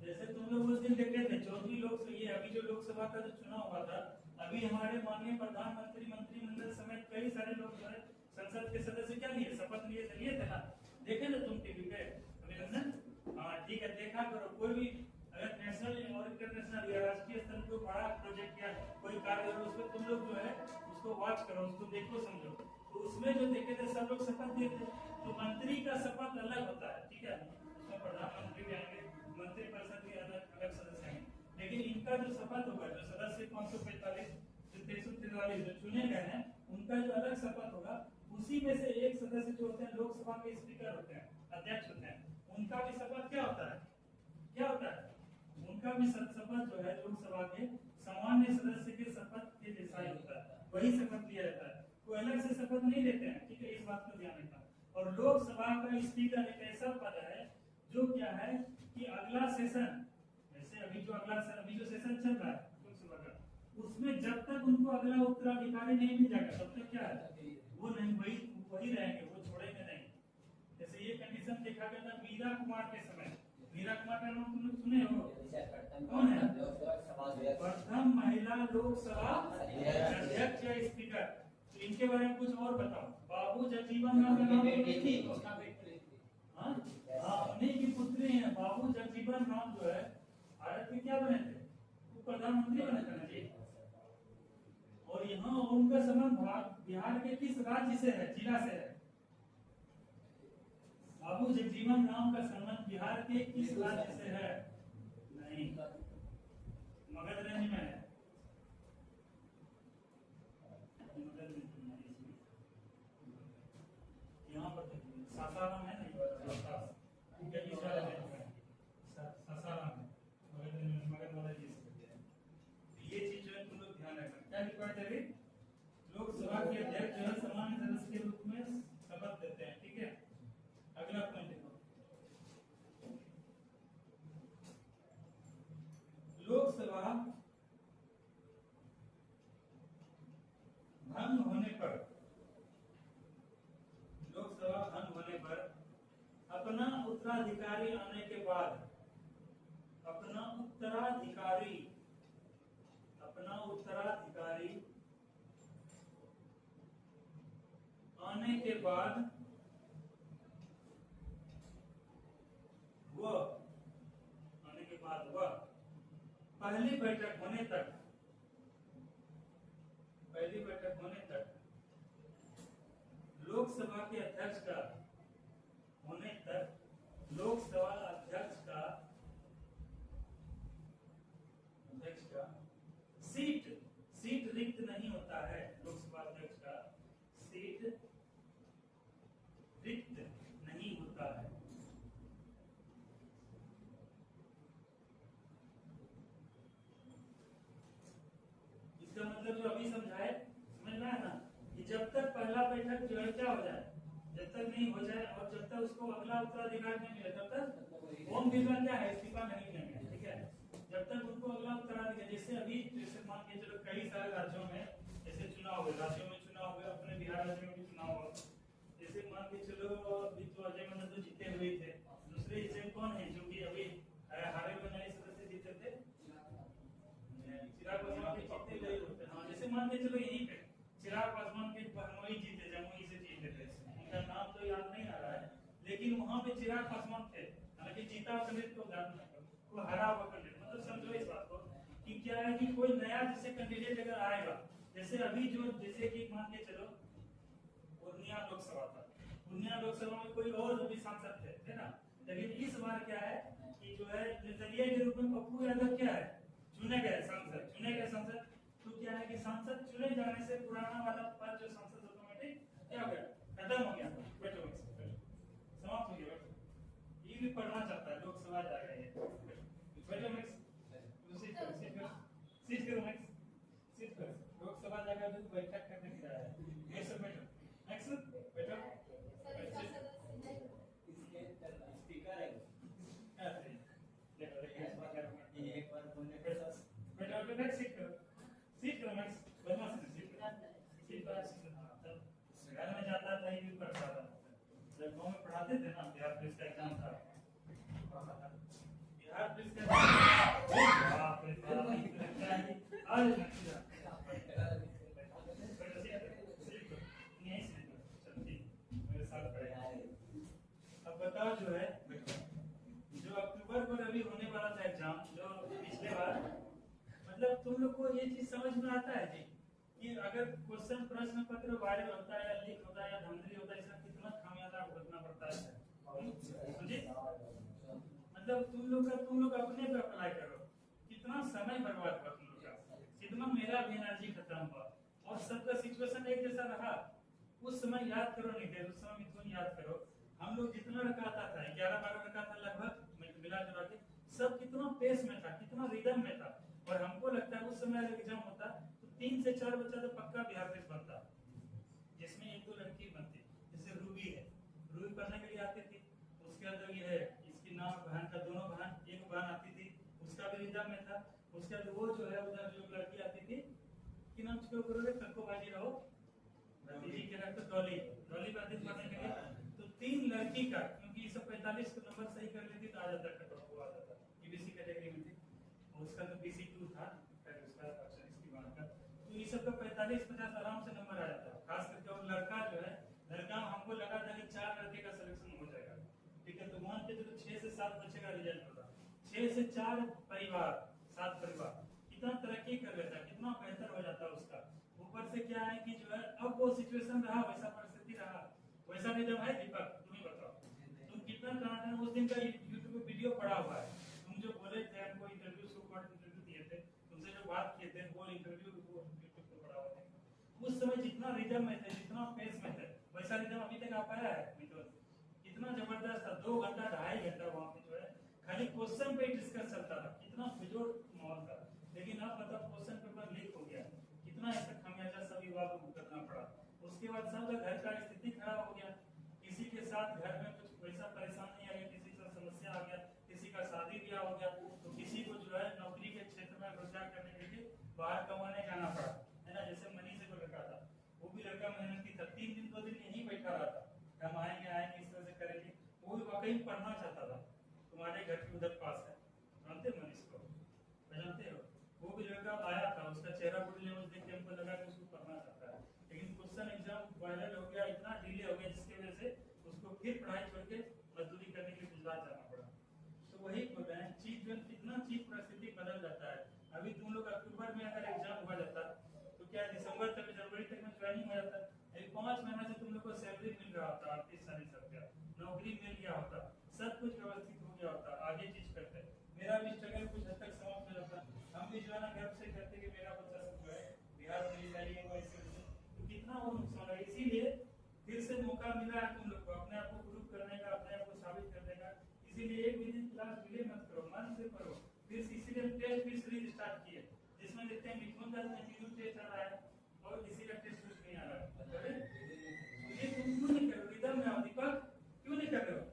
जैसे तुम लोग उस दिन देखे थे 14वीं लोकसभा, ये अभी जो लोकसभा का जो चुनाव हुआ था, अभी हमारे माननीय प्रधानमंत्री, मंत्रिमंडल समेत कई सारे लोग जो है संसद के सदस्य क्या लिए, शपथ लिए थे ना, देखे ना तुम टीवी पे अभिनंदन? हाँ ठीक है, देखा करो। कोई भी अगर नेशनल और इंटरनेशनल या राष्ट्रीय स्तर पर बड़ा प्रोजेक्ट या कोई कार्य हो उसमें तुम लोग जो है उसको वॉच करो, उसको देखो समझो। तो उसमें जो देखे थे सब लोग शपथ लिए थे। तो मंत्री का शपथ अलग होता है, ठीक है, उसमें प्रधानमंत्री भी आएंगे, मंत्रिपरिषद भी अलग अलग सदस्य आएंगे, लेकिन इनका जो शपथ होगा, जो सदस्य 545 343 जो चुने गए हैं उनका जो अलग शपथ होगा, उसी में से एक सदस्य जो होते हैं लोकसभा के स्पीकर होते हैं, अध्यक्ष होते हैं, उनका भी शपथ क्या होता है, उनका भी शपथ जो है लोकसभा के सामान्य सदस्य के शपथ के जैसा ही होता है, वही शपथ लिया जाता है, कोई अलग से शपथ नहीं लेते हैं, ठीक है, इस बात को ध्यान रखना। और लोकसभा का स्पीकर एक ऐसा पद है जो क्या है कि अगला सेशन, जैसे अभी जो सेशन चल रहा है लोकसभा का, उसमें जब तक उनको अगला उत्तराधिकारी नहीं मिल जाएगा तब तक क्या है वो नहीं, वही रहेंगे, वो छोड़ेंगे नहीं। जैसे ये कंडीशन देखा गया था मीरा कुमार के समय। मीरा कुमार का नाम तुम लोग सुने हो, कौन है, प्रथम महिला लोकसभा अध्यक्ष या स्पीकर। तो इनके बारे में कुछ और बताओ। बाबू जगजीवन राम का नाम थी, उन्हीं की पुत्री है। बाबू जगजीवन राम जो है भारत के क्या बने थे, वो प्रधानमंत्री बने थे जी। और यहाँ उनका संबंध बिहार के किस राज्य से है, जिला से है? बाबू जगजीवन राम का संबंध बिहार के किस राज्य से है? नहीं, मगध रेंज में है। यहाँ पर सासाराम है नहीं, सासाराम है, मगध वाला जी। ये चीज जो है तुम लोग ध्यान रखना। क्या लिखा है, लोकसभा के अध्यक्ष जो है सामान्य सदस्य के रूप में शपथ देते हैं, ठीक है। अगला पॉइंट देखो, लोकसभा भंग होने पर, अपना उत्तराधिकारी आने के बाद, अपना उत्तराधिकारी आने के बाद वह पहली बैठक होने तक लोकसभा के अध्यक्ष का उसको अगला उत्तराधिकार नहीं मिला तब तक ओम बिरला क्या है, इस्तीफा नहीं देंगे, ठीक है। जब तक उनको अगला उत्तराधिकार, जैसे अभी जैसे मान के चलो कई सारे राज्यों में जैसे चुनाव हुए, राज्यों में चुनाव हुए, अपने बिहार राज्य में भी चुनाव हुआ, जैसे मान के चलो अभी तो अजय मंडल तो जीते हुए थे, दूसरे हिस्से में कौन है जो कि अभी हारे हुए नए सदस्य जीते थे, चिराग पासवान के जीते हुए होते। हाँ, जैसे मान के चलो यहीं पे चिराग पासवान के बहनोई जीते, जमुई से जीते थे, उनका नाम तो याद नहीं आ रहा है, लेकिन वहां पे चिराग पासवान थे, हालांकि जीता कैंडिडेट को ध्यान को हरा हुआ कैंडिडेट, मतलब समझो इस बात को कि क्या है कि कोई नया जैसे कैंडिडेट अगर आएगा, जैसे अभी जो जैसे कि मान के चलो पूर्णिया लोकसभा था, पूर्णिया लोकसभा में कोई और भी सांसद थे, है ना, लेकिन इस बार क्या है कि जो है नजरिए के रूप में पप्पू यादव क्या है चुने गए सांसद, तो क्या है कि सांसद चुने जाने से पुराना वाला पद जो सांसद ऑटोमेटिक क्या हो गया, खत्म हो गया, बैठो समाप्त हो गया। ये भी पढ़ना चाहता है, लोकसभा जा रहे हैं, बैठो सीट करो लोकसभा जाकर भी बैठक करने की रहा है, ये सब बैठो नेक्स्ट बैठो स्पीकर है एक बार बोलने पे बैठो नेक्स्ट सीट करो नेक्स्ट बदमाश सीट घर में जाता था, ये भी पढ़ता था, जब गाँव में पढ़ाते थे ना, बिहार पुलिस का एग्जाम था, बिहार पुलिस का बाप रे बाप, आज मेरे साथ अब बताओ जो है जो अक्टूबर को अभी होने वाला था एग्जाम, जो पिछले बार, मतलब तुम लोग को ये चीज समझ में आता है जी कि अगर क्वेश्चन प्रश्न पत्र वायरल होता है या लीक होता है या धांधली होता है, इसका कितना खामियाजा भुगतना पड़ता है, समझे, मतलब तुम लोग अपने पे अप्लाई करो, कितना समय बर्बाद हुआ तुम लोग का, कितना मेरा भी एनर्जी खत्म हुआ, और सबका सिचुएशन एक जैसा रहा। उस समय याद करो, नहीं थे उस समय मिथुन याद करो, हम लोग जितना रखा था 11-12 रखा था लगभग मिला जुला के, सब कितना पेस में था, कितना रिदम में था, और हमको लगता है उस समय अगर एग्जाम होता तो 3 से 4 बच्चा तो पक्का बिहार पुलिस बनता, जिसमें 1-2 लड़की बनती, जैसे रूबी है, रूबी पढ़ने के लिए आती थी, उसके अंदर ये है इसकी नाम बहन का, दोनों बहन, एक बहन आती थी उसका भी रिदम में था, उसके बाद वो जो है उधर जो लड़की आती थी कि नाम छोड़ करोगे कक्को बाजी रहो भतीजी के रख तो डॉली बाती पढ़ने के लिए, तो 3 लड़की का, क्योंकि ये सब 45 को नंबर सही कर लेती तो आ जाता कट ऑफ आ जाता, ईबीसी कैटेगरी में थी, उसका तो BC2 था, फिर उसका ऑप्शन इसकी बात का, तो ये सब का 45-50 आराम से नंबर आ जाता, खास करके और लड़का जो है, लड़का हमको लगा था कि 4 लड़के का सिलेक्शन हो जाएगा, ठीक है, तो मान के चलो 6 से 7 बच्चे का रिजल्ट होता, 6 से 4 परिवार, 7 परिवार, कितना तरक्की कर लेता, कितना बेहतर हो जाता उसका। ऊपर से क्या है कि जो है अब वो सिचुएशन रहा, वैसा परिस्थिति रहा, वैसा नियम है दीपक, तुम ही बताओ, तुम कितना टनाटन उस दिन का यूट्यूब पे वीडियो पड़ा हुआ है, तुम जो बोले थे हमको इंटरव्यू दिए थे, तुमसे जो बात किए थे वो इंटरव्यू यूट्यूब पे पड़ा हुआ है, उस समय जितना रिदम में थे, जितना पेस में थे, वैसा रिदम अभी तक आ पाया है मित्रों, कितना जबरदस्त था, 2 घंटा 2.5 घंटा वहाँ पे जो है खाली क्वेश्चन पे डिस्कस चलता था, कितना बेजोड़ माहौल था, लेकिन अब मतलब क्वेश्चन पेपर लीक हो गया, कितना ऐसा खामियाजा सभी विभाग को करना पड़ा, उसके बाद सबका घर का स्थिति खराब हो गया, किसी के साथ घर में कुछ वैसा परेशानी आ गया, किसी का समस्या आ गया, किसी का शादी ब्याह हो गया, तो किसी को जो है नौकरी के क्षेत्र में रोजगार करने के लिए बाहर कमाने जाना पड़ा, है ना, जैसे मनी से को लड़का था, वो भी लड़का मेहनती था, 3 दिन 2 दिन यहीं बैठा रहा था, हम आएंगे इस तरह से करेंगे, वो भी वाकई पढ़ना चाहता था, तुम्हारे घर के उधर पास है, जानते मनीष को, जानते हो, वो भी लड़का आया था, उसका चेहरा बॉडी लैंग्वेज देख के हमको लगा कि उसको पढ़ना चाहता है, लेकिन क्वेश्चन एग्जाम वायरल हो गया, इतना डिले हो गया जिसकी वजह से उसको फिर पढ़ाई छोड़ के मजदूरी करने के लिए गुजरात जाना पड़ा। तो वही बोल रहे हैं, चीज जो कितना चीज परिस्थिति बदल जाता है। अभी तुम लोग अक्टूबर में अगर एग्जाम हुआ जाता तो क्या दिसंबर तक, जनवरी तक में ज्वाइनिंग हो जाता, 5 महीना से तुम लोग को सैलरी मिल रहा होता, 38-40 रुपया नौकरी मिल गया होता, सब कुछ व्यवस्थित हो गया होता, आगे चीज करते, मेरा भी स्ट्रगल कुछ हद तक समाप्त हो जाता, हम भी जो है ना गर्व से कहते कि मेरा बच्चा सब जो है बिहार पुलिस आई है, तो कितना वो नुकसान है। इसीलिए फिर से मौका मिला है तुम लोग को अपने आप को प्रूव करने का, अपने आप को साबित करने का, इसीलिए एक भी दिन क्लास डिले मत करो, मन से पढ़ो। फिर इसीलिए टेस्ट भी सीरीज स्टार्ट किए, जिसमें देखते हैं मिथुन का एप्टीट्यूड टेस्ट आ रहा है और किसी का टेस्ट कुछ नहीं आ रहा है, ये तुम क्यों नहीं कर रहे हो, रिदम में आओ दीपक, क्यों नहीं कर रहे हो,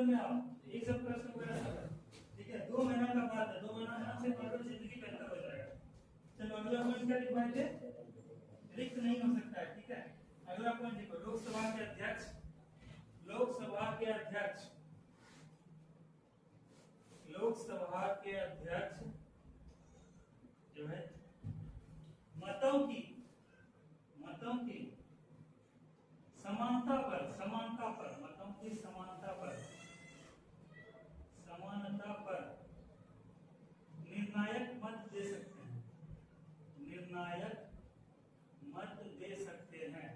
समझ में आओ, ये सब प्रश्न वगैरह सब है। ठीक है, 2 महीना का बात है, 2 महीना में से पढ़ो, जिंदगी बेहतर हो जाएगा। चलो अगला पॉइंट क्या लिखवाएंगे? रिक्त नहीं हो सकता है। ठीक है, अगला पॉइंट देखो, लोकसभा के अध्यक्ष, लोकसभा के अध्यक्ष, लोकसभा के अध्यक्ष जो है मतों की समानता पर, मतों की समानता पर निर्णायक मत दे सकते हैं, निर्णायक मत दे सकते हैं।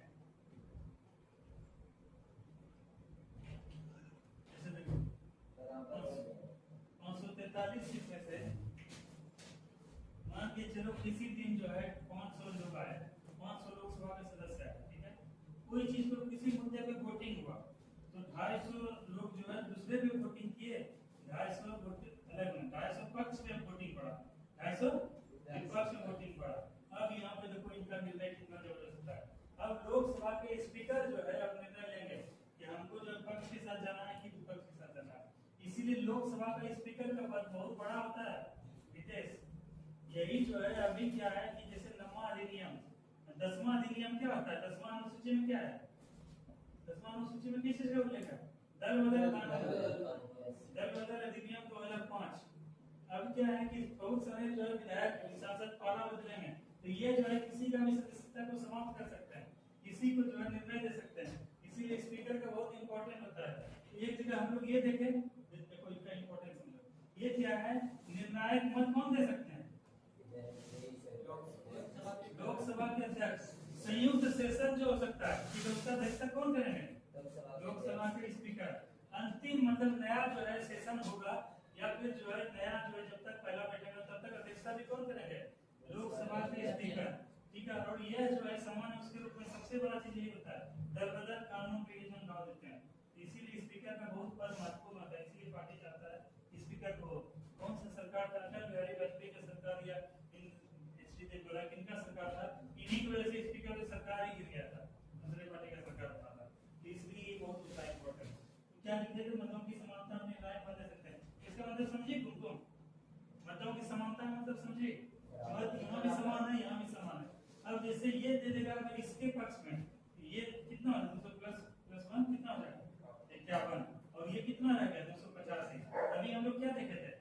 जैसे देखो 543 सीट में से मान के चलो किसी दिन जो है 500 लोग आए, 500 लोकसभा के सदस्य आए। ठीक है, कोई चीज पर किसी मुद्दे पे वोटिंग हुआ तो 250 लोग जो है दूसरे पे वोटिंग किए, 250 वोट अलग में, 250 पक्ष में वोटिंग पड़ा, 250 विपक्ष में वोटिंग पड़ा। अब यहाँ पे देखो इनका निर्णय कितना जबरदस्त है। अब लोकसभा के स्पीकर जो है अब निर्णय लेंगे कि हमको जो पक्ष के साथ जाना है कि विपक्ष के साथ जाना है। इसीलिए लोकसभा का स्पीकर का पद बहुत बड़ा होता है। विदेश यही जो है अभी क्या है कि जैसे 9वां अधिनियम, 10वां अधिनियम क्या होता है, 10वां अनुसूची में क्या है, 10वां अनुसूची में किस चीज का उल्लेख है? दल बदल अधिनियम 2005। अब क्या है कि बहुत सारे जो है विधायक सांसद पाला बदलेंगे, तो ये जो है किसी का भी सदस्यता को समाप्त कर सकते हैं, किसी को जो है निर्णय दे सकते हैं। इसीलिए स्पीकर का बहुत इंपॉर्टेंट होता है। एक जगह हम लोग ये देखें, देखो इसका इंपॉर्टेंस समझो, ये क्या है, निर्णायक मत कौन दे सकते हैं? लोकसभा के अध्यक्ष। संयुक्त सेशन जो हो सकता है कि उसका अध्यक्षता कौन करेंगे? लोकसभा के स्पीकर। अंतिम मतलब नया जो है सेशन होगा या फिर जो है नया जो है जब तक पहला बैठेगा तब तक अध्यक्षता भी कौन करेंगे? लोकसभा के स्पीकर। ठीक है, और यह जो है सामान्य उसके रूप में सबसे बड़ा चीज यही होता है, दल बदल कानून पे ये जो डाल देते हैं। इसीलिए स्पीकर का बहुत बड़ा महत्वपूर्ण होता है। इसलिए पार्टी चाहता है स्पीकर को। कौन सा सरकार था, अटल बिहारी वाजपेयी का सरकार या किनका सरकार था, इन्हीं की वजह से स्पीकर की सरकार ही गिर गया था, दूसरे पार्टी का सरकार बना था। तो इसलिए ये बहुत होता है इंपॉर्टेंट। क्या लिखे थे? मतों की समानता में निर्णायक मत दे सकते हैं। इसका मतलब समझिए तुम मतों की समानता मतलब समझिए, मत यहाँ भी समान है, यहाँ भी समान है। अब जैसे ये दे देगा अगर इसके पक्ष में, ये कितना हो जाएगा, 200 प्लस 1 कितना हो जाएगा? 51। और ये कितना रह गया? 285। अभी हम लोग क्या देखे थे,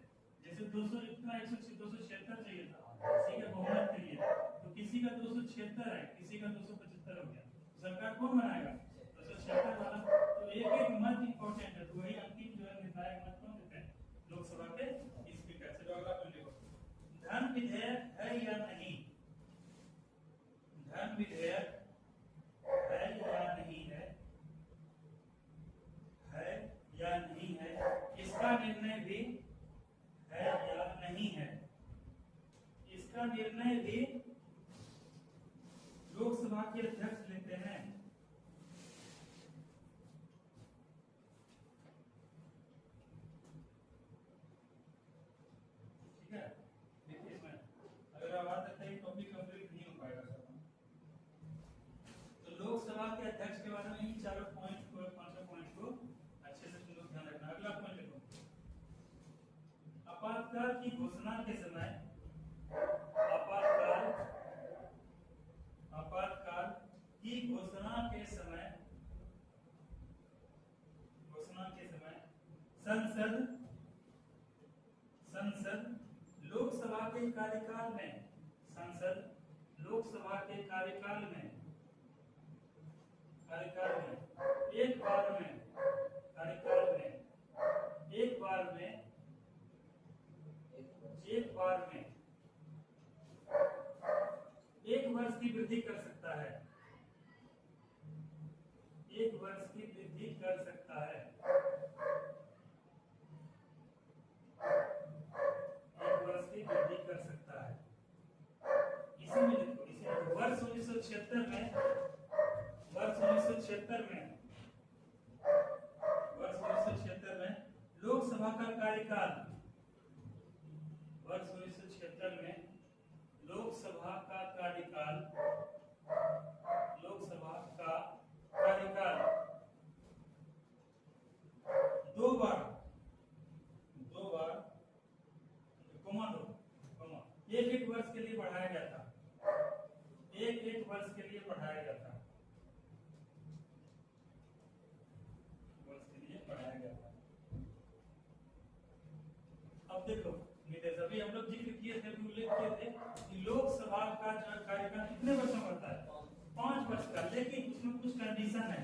जैसे 200 इतना 276 चाहिए था किसी के बहुमत के लिए, तो किसी का 276 है, किसी का 275 हो गया, तो सरकार कौन बनाएगा? 276 वाला। तो एक मत इंपॉर्टेंट है, तो वही अंतिम जो है निर्णायक मत कौन देते हैं? लोकसभा के स्पीकर। चलो अगला पॉइंट देखो, धन विधेयक है या नहीं, धन विधेयक है या नहीं है, है या नहीं है, इसका निर्णय भी है या नहीं है, इसका निर्णय भी लोकसभा के अध्यक्ष लेते हैं। ठीक है, देखिए इसमें अगर आवाज आता है टॉपिक कंप्लीट नहीं हो पाएगा सर। तो लोकसभा के अध्यक्ष के बारे में ही चारों पॉइंट को, 5 पॉइंट को अच्छे से तुम लोग ध्यान रखना। अगला पॉइंट देखो, आपातकाल की घोषणा के समय, आपातकाल की घोषणा के समय संसद लोकसभा के कार्यकाल में, संसद लोकसभा के कार्यकाल में एक बार में, कार्यकाल में एक बार में 1 वर्ष की वृद्धि कर सकता है, 1 वर्ष की वृद्धि कर सकता है, 1 वर्ष की वृद्धि कर सकता है। इसी में देखो, इसी में वर्ष 1976 में, वर्ष 1976 में लोकसभा का कार्यकाल, वर्ष 1976 में लोकसभा का कार्यकाल 2 बार आपका जो कार्यकाल कितने वर्षों का होता है? 5 वर्ष का। लेकिन उसमें कुछ कंडीशन है,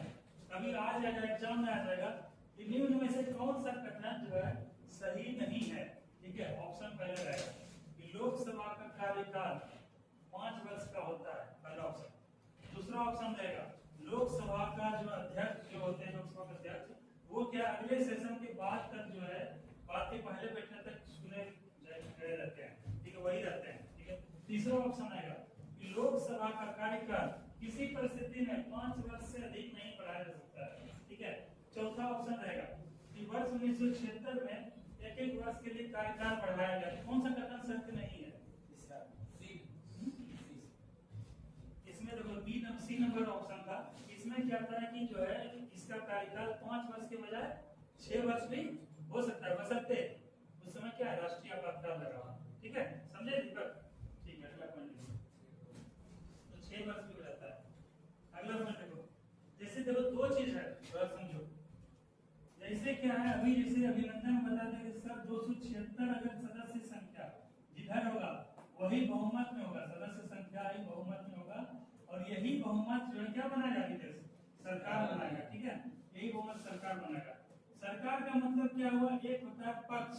कभी आ जाएगा एग्जाम में आ जाएगा कि निम्न में से कौन सा कथन जो है सही नहीं है। ठीक है, ऑप्शन पहले रहेगा कि लोकसभा का कार्यकाल 5 वर्ष का होता है, पहला ऑप्शन। दूसरा ऑप्शन रहेगा लोकसभा का जो अध्यक्ष जो होते हैं, लोकसभा के अध्यक्ष, वो क्या अगले सेशन के बाद तक जो है, बाद के पहले बैठने तक चुने रहते हैं। ठीक है, वही रहते हैं। ठीक है, तीसरा ऑप्शन आएगा कि लोकसभा का कार्यकाल किसी परिस्थिति में 5 वर्ष से अधिक नहीं बढ़ाया जा सकता है। ठीक है, चौथा ऑप्शन रहेगा कि वर्ष 1976 में एक वर्ष के लिए कार्यकाल बढ़ाया गया। कौन सा कथन सत्य नहीं है? इसमें देखो सी नंबर ऑप्शन था, इसमें क्या था कि जो है इसका कार्यकाल 5 वर्ष के बजाय 6 वर्ष भी हो सकता है, बशर्ते उस समय क्या है, राष्ट्रीय आपातकाल लगा हुआ। ठीक है, समझे दीपक? ठीक है, अगला पॉइंट तो 6 वर्ष भी हो जाता है। अगला पॉइंट देखो, जैसे देखो 2 चीज है, थोड़ा समझो। जैसे क्या है, अभी जैसे अभिनंदन बता देंगे सर 276 अगर सदस्य संख्या जिधर होगा वही बहुमत में होगा, सदस्य संख्या ही बहुमत में होगा, और यही बहुमत जो है क्या बनाएगा, विदेश सरकार बनाएगा। ठीक है, यही बहुमत सरकार बनाएगा। सरकार का मतलब क्या हुआ, एक होता है पक्ष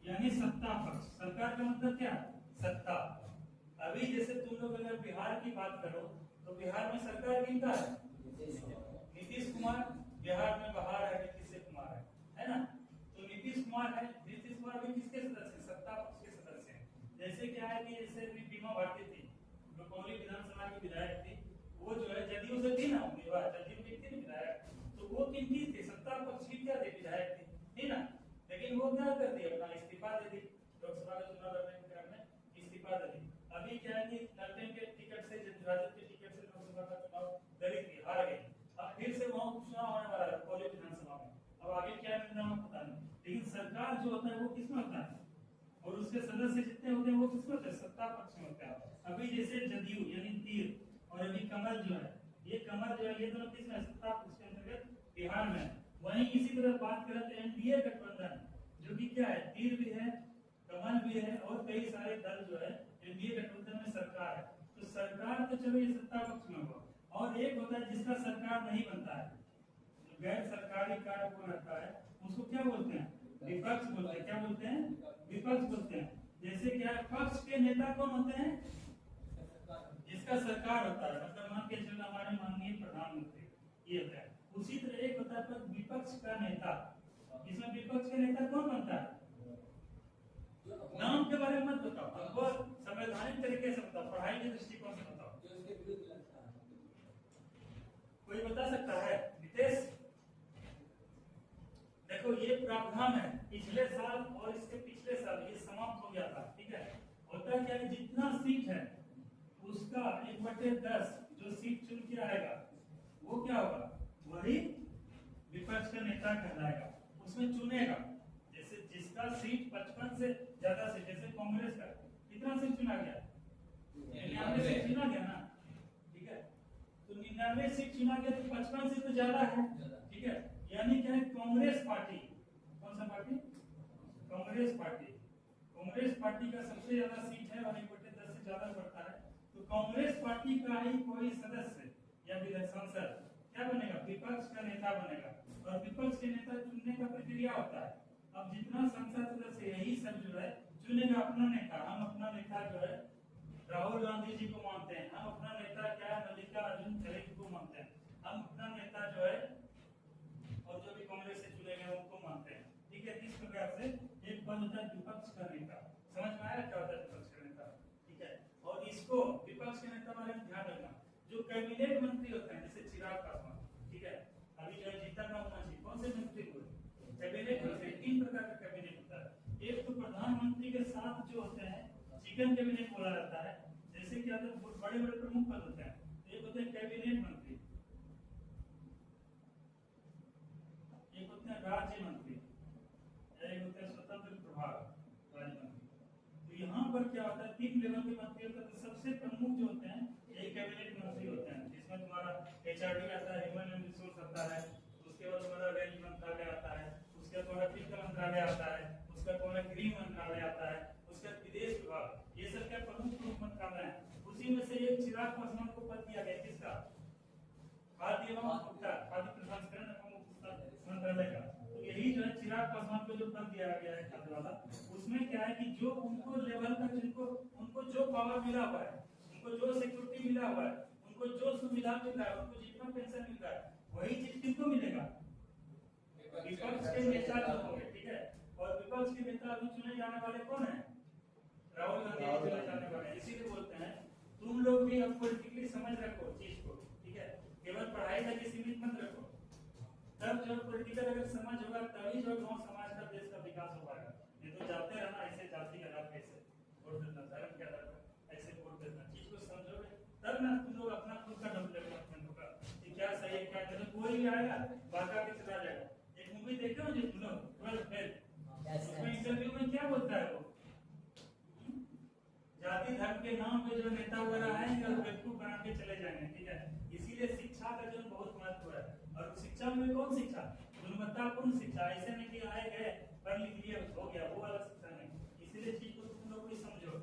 यानी सत्ता पक्ष। सरकार का मतलब क्या, सत्ता। अभी जैसे तुम लोग अगर बिहार की बात करो तो बिहार में सरकार किनका है, नीतीश कुमार। बिहार में बाहर है नीतीश कुमार है ना। तो नीतीश कुमार है, नीतीश कुमार भी किसके सदस्य, सत्ता पक्ष के सदस्य हैं। जैसे क्या है कि जैसे बीमा भारती थी, जो कोहली विधानसभा की विधायक थी, वो जो है जदयू से थी ना उम्मीदवार, जदयू की थी विधायक, तो वो किनकी थी, सत्ता पक्ष की क्या थी, विधायक थी ना। लेकिन वो क्या कर दी, अपना इस्तीफा दे दी, लोकसभा का चुनाव लड़ने के कारण में इस्तीफा दे दी। अभी क्या है कि लड़ने के टिकट से, राजद के टिकट से लोकसभा का चुनाव लड़ी थी, हार गई। अब फिर से वहां चुनाव होने वाला है कोहली विधानसभा में। अब आगे क्या निर्णय होगा पता नहीं, लेकिन सरकार जो होता है वो किसमें होता है, और उसके सदस्य जितने होते हैं वो किसमें होते हैं, सत्ता पक्ष में होता है। अभी जैसे जदयू यानी तीर और अभी कमल जो है, ये कमल जो है, ये दोनों किसमें, सत्ता पक्ष के अंतर्गत बिहार में। वहीं इसी तरह बात करें तो एनडीए गठबंधन जो कि क्या है, तीर भी है, कमल भी है, और कई सारे दल जो है एनडीए गठबंधन में सरकार है। तो सरकार तो चलो ये सत्ता पक्ष में हुआ, और एक होता है जिसका सरकार नहीं बनता है, जो गैर सरकारी कार्य को रहता है, उसको क्या बोलते हैं, विपक्ष बोलते हैं। क्या बोलते हैं, विपक्ष बोलते हैं। जैसे क्या पक्ष के नेता कौन होते हैं, जिसका सरकार होता है, मतलब मान के चलो हमारे माननीय प्रधानमंत्री, ये होता है। उसी तरह एक होता है विपक्ष का नेता, इसमें विपक्ष का नेता कौन बनता है, नाम के बारे में मत बताओ, हमको संवैधानिक तरीके से बताओ, पढ़ाई के दृष्टिकोण से बताओ। कोई बता सकता है, नितेश? देखो ये प्रावधान है, पिछले साल और इसके पिछले साल ये समाप्त हो गया था। ठीक है, होता है क्या, जितना सीट है उसका 1/10 जो सीट चुन के आएगा वो क्या होगा, वही विपक्ष का नेता कहलाएगा। उसमें चुनेगा, जैसे जिसका सीट 55 से ज्यादा सीट, जैसे कांग्रेस का कितना सीट चुना गया, 99 सीट चुना गया ना। ठीक है, तो 99 सीट चुना गया तो 55 सीट तो ज्यादा है। ठीक है, यानी क्या है, कांग्रेस पार्टी, कौन सा party, Congress party, Congress party का सबसे ज्यादा सीट है और 1/10 से ज्यादा बढ़ता है। तो कांग्रेस पार्टी का ही कोई सदस्य या विधायक सांसद क्या बनेगा, विपक्ष का नेता बनेगा, और विपक्ष के नेता चुनने का प्रक्रिया होता है। अब जितना संसद सदस्य यही सब जो है चुनेगा अपना नेता। हम अपना नेता जो है राहुल गांधी जी को मानते हैं, हम अपना नेता क्या है मल्लिकार्जुन खड़गे को मानते हैं, हम अपना नेता जो है और जो भी कांग्रेस से चुने गए उनको मानते हैं। ठीक है, इस प्रकार से एक पद होता है विपक्ष का नेता। समझ में आया क्या होता है विपक्ष का नेता? ठीक है, और इसको विपक्ष के नेता बारे में ध्यान रखना, जो कैबिनेट मंत्री होते हैं जैसे चिराग पासवान, ठीक है, अभी जो है जीतन राम मांझी, कौन से मंत्री हुए, कैबिनेट मंत्री। 3 प्रकार का कैबिनेट होता है। एक तो प्रधानमंत्री के साथ जो होते हैं चिकन कैबिनेट बोला जाता है, जैसे कि बड़े बड़े प्रमुख पद होते हैं। एक होते हैं कैबिनेट मंत्री, एक होते हैं राज्य मंत्री, एक होते हैं स्वतंत्र प्रभार राज्य मंत्री। तो यहाँ पर क्या होता है, 3 लेवल के मंत्री होते हैं। तो सबसे प्रमुख जो होते हैं ये कैबिनेट मंत्री होते हैं, जिसमें तुम्हारा एचआरडी आता है, ह्यूमन रिसोर्स आता है, उसके बाद तुम्हारा रेल मंत्रालय आता है, उसके बाद तुम्हारा वित्त मंत्रालय आता है, उसका तुम्हारा गृह मंत्रालय आता है, उसका विदेश विभाग, ये सब क्या प्रमुख चिराग पासवान को पद दिया गया, किसका? खाद्य एवं उपभोक्ता खाद्य प्रसंस्करण एवं उपभोक्ता मंत्रालय का। तो यही जो है चिराग पासवान को जो पद दिया गया है खाद्य वाला, उसमें क्या है कि जो उनको लेवल का, जिनको उनको जो पावर मिला हुआ है, उनको जो सिक्योरिटी मिला हुआ है, उनको जो सुविधा मिल रहा है, उनको जितना पेंशन मिल रहा है, वही चीज किनको मिलेगा? विपक्ष के नेता जो होंगे, ठीक है। और विपक्ष के नेता अभी चुने जाने वाले कौन है? राहुल गांधी चुने जाने वाले हैं। इसीलिए बोलते हैं तुम लोग भी अब पॉलिटिकली समझ रखो चीज को, ठीक है, केवल पढ़ाई तक सीमित मत रखो। तब जो पॉलिटिकल अगर समझ होगा तभी जो गांव समाज का, देश का विकास हो पाएगा। नहीं तो जाते रहना ऐसे जाति के आधार पे ऐसे वोट देना, धर्म के आधार पर ऐसे वोट देना, चीज को समझोगे तब ना तुम लोग अपना खुद का डेवलपमेंट होगा कि क्या सही है क्या गलत। कोई भी आएगा बाका के चला जाएगा। एक मूवी देखे हो जो तुम लोग 12 फेल, उसमें इंटरव्यू में क्या बोलता है वो, जाति धर्म के नाम पे जो नेता वगैरह आएंगे और बेवकूफ बना के चले जाएंगे, ठीक है। इसीलिए शिक्षा का जो बहुत महत्व है। और शिक्षा में कौन शिक्षा? गुणवत्तापूर्ण शिक्षा। ऐसे नहीं कि आए गए पढ़ लिख लिए हो गया, वो वाला शिक्षा नहीं। इसीलिए चीज को तुम लोग भी समझो,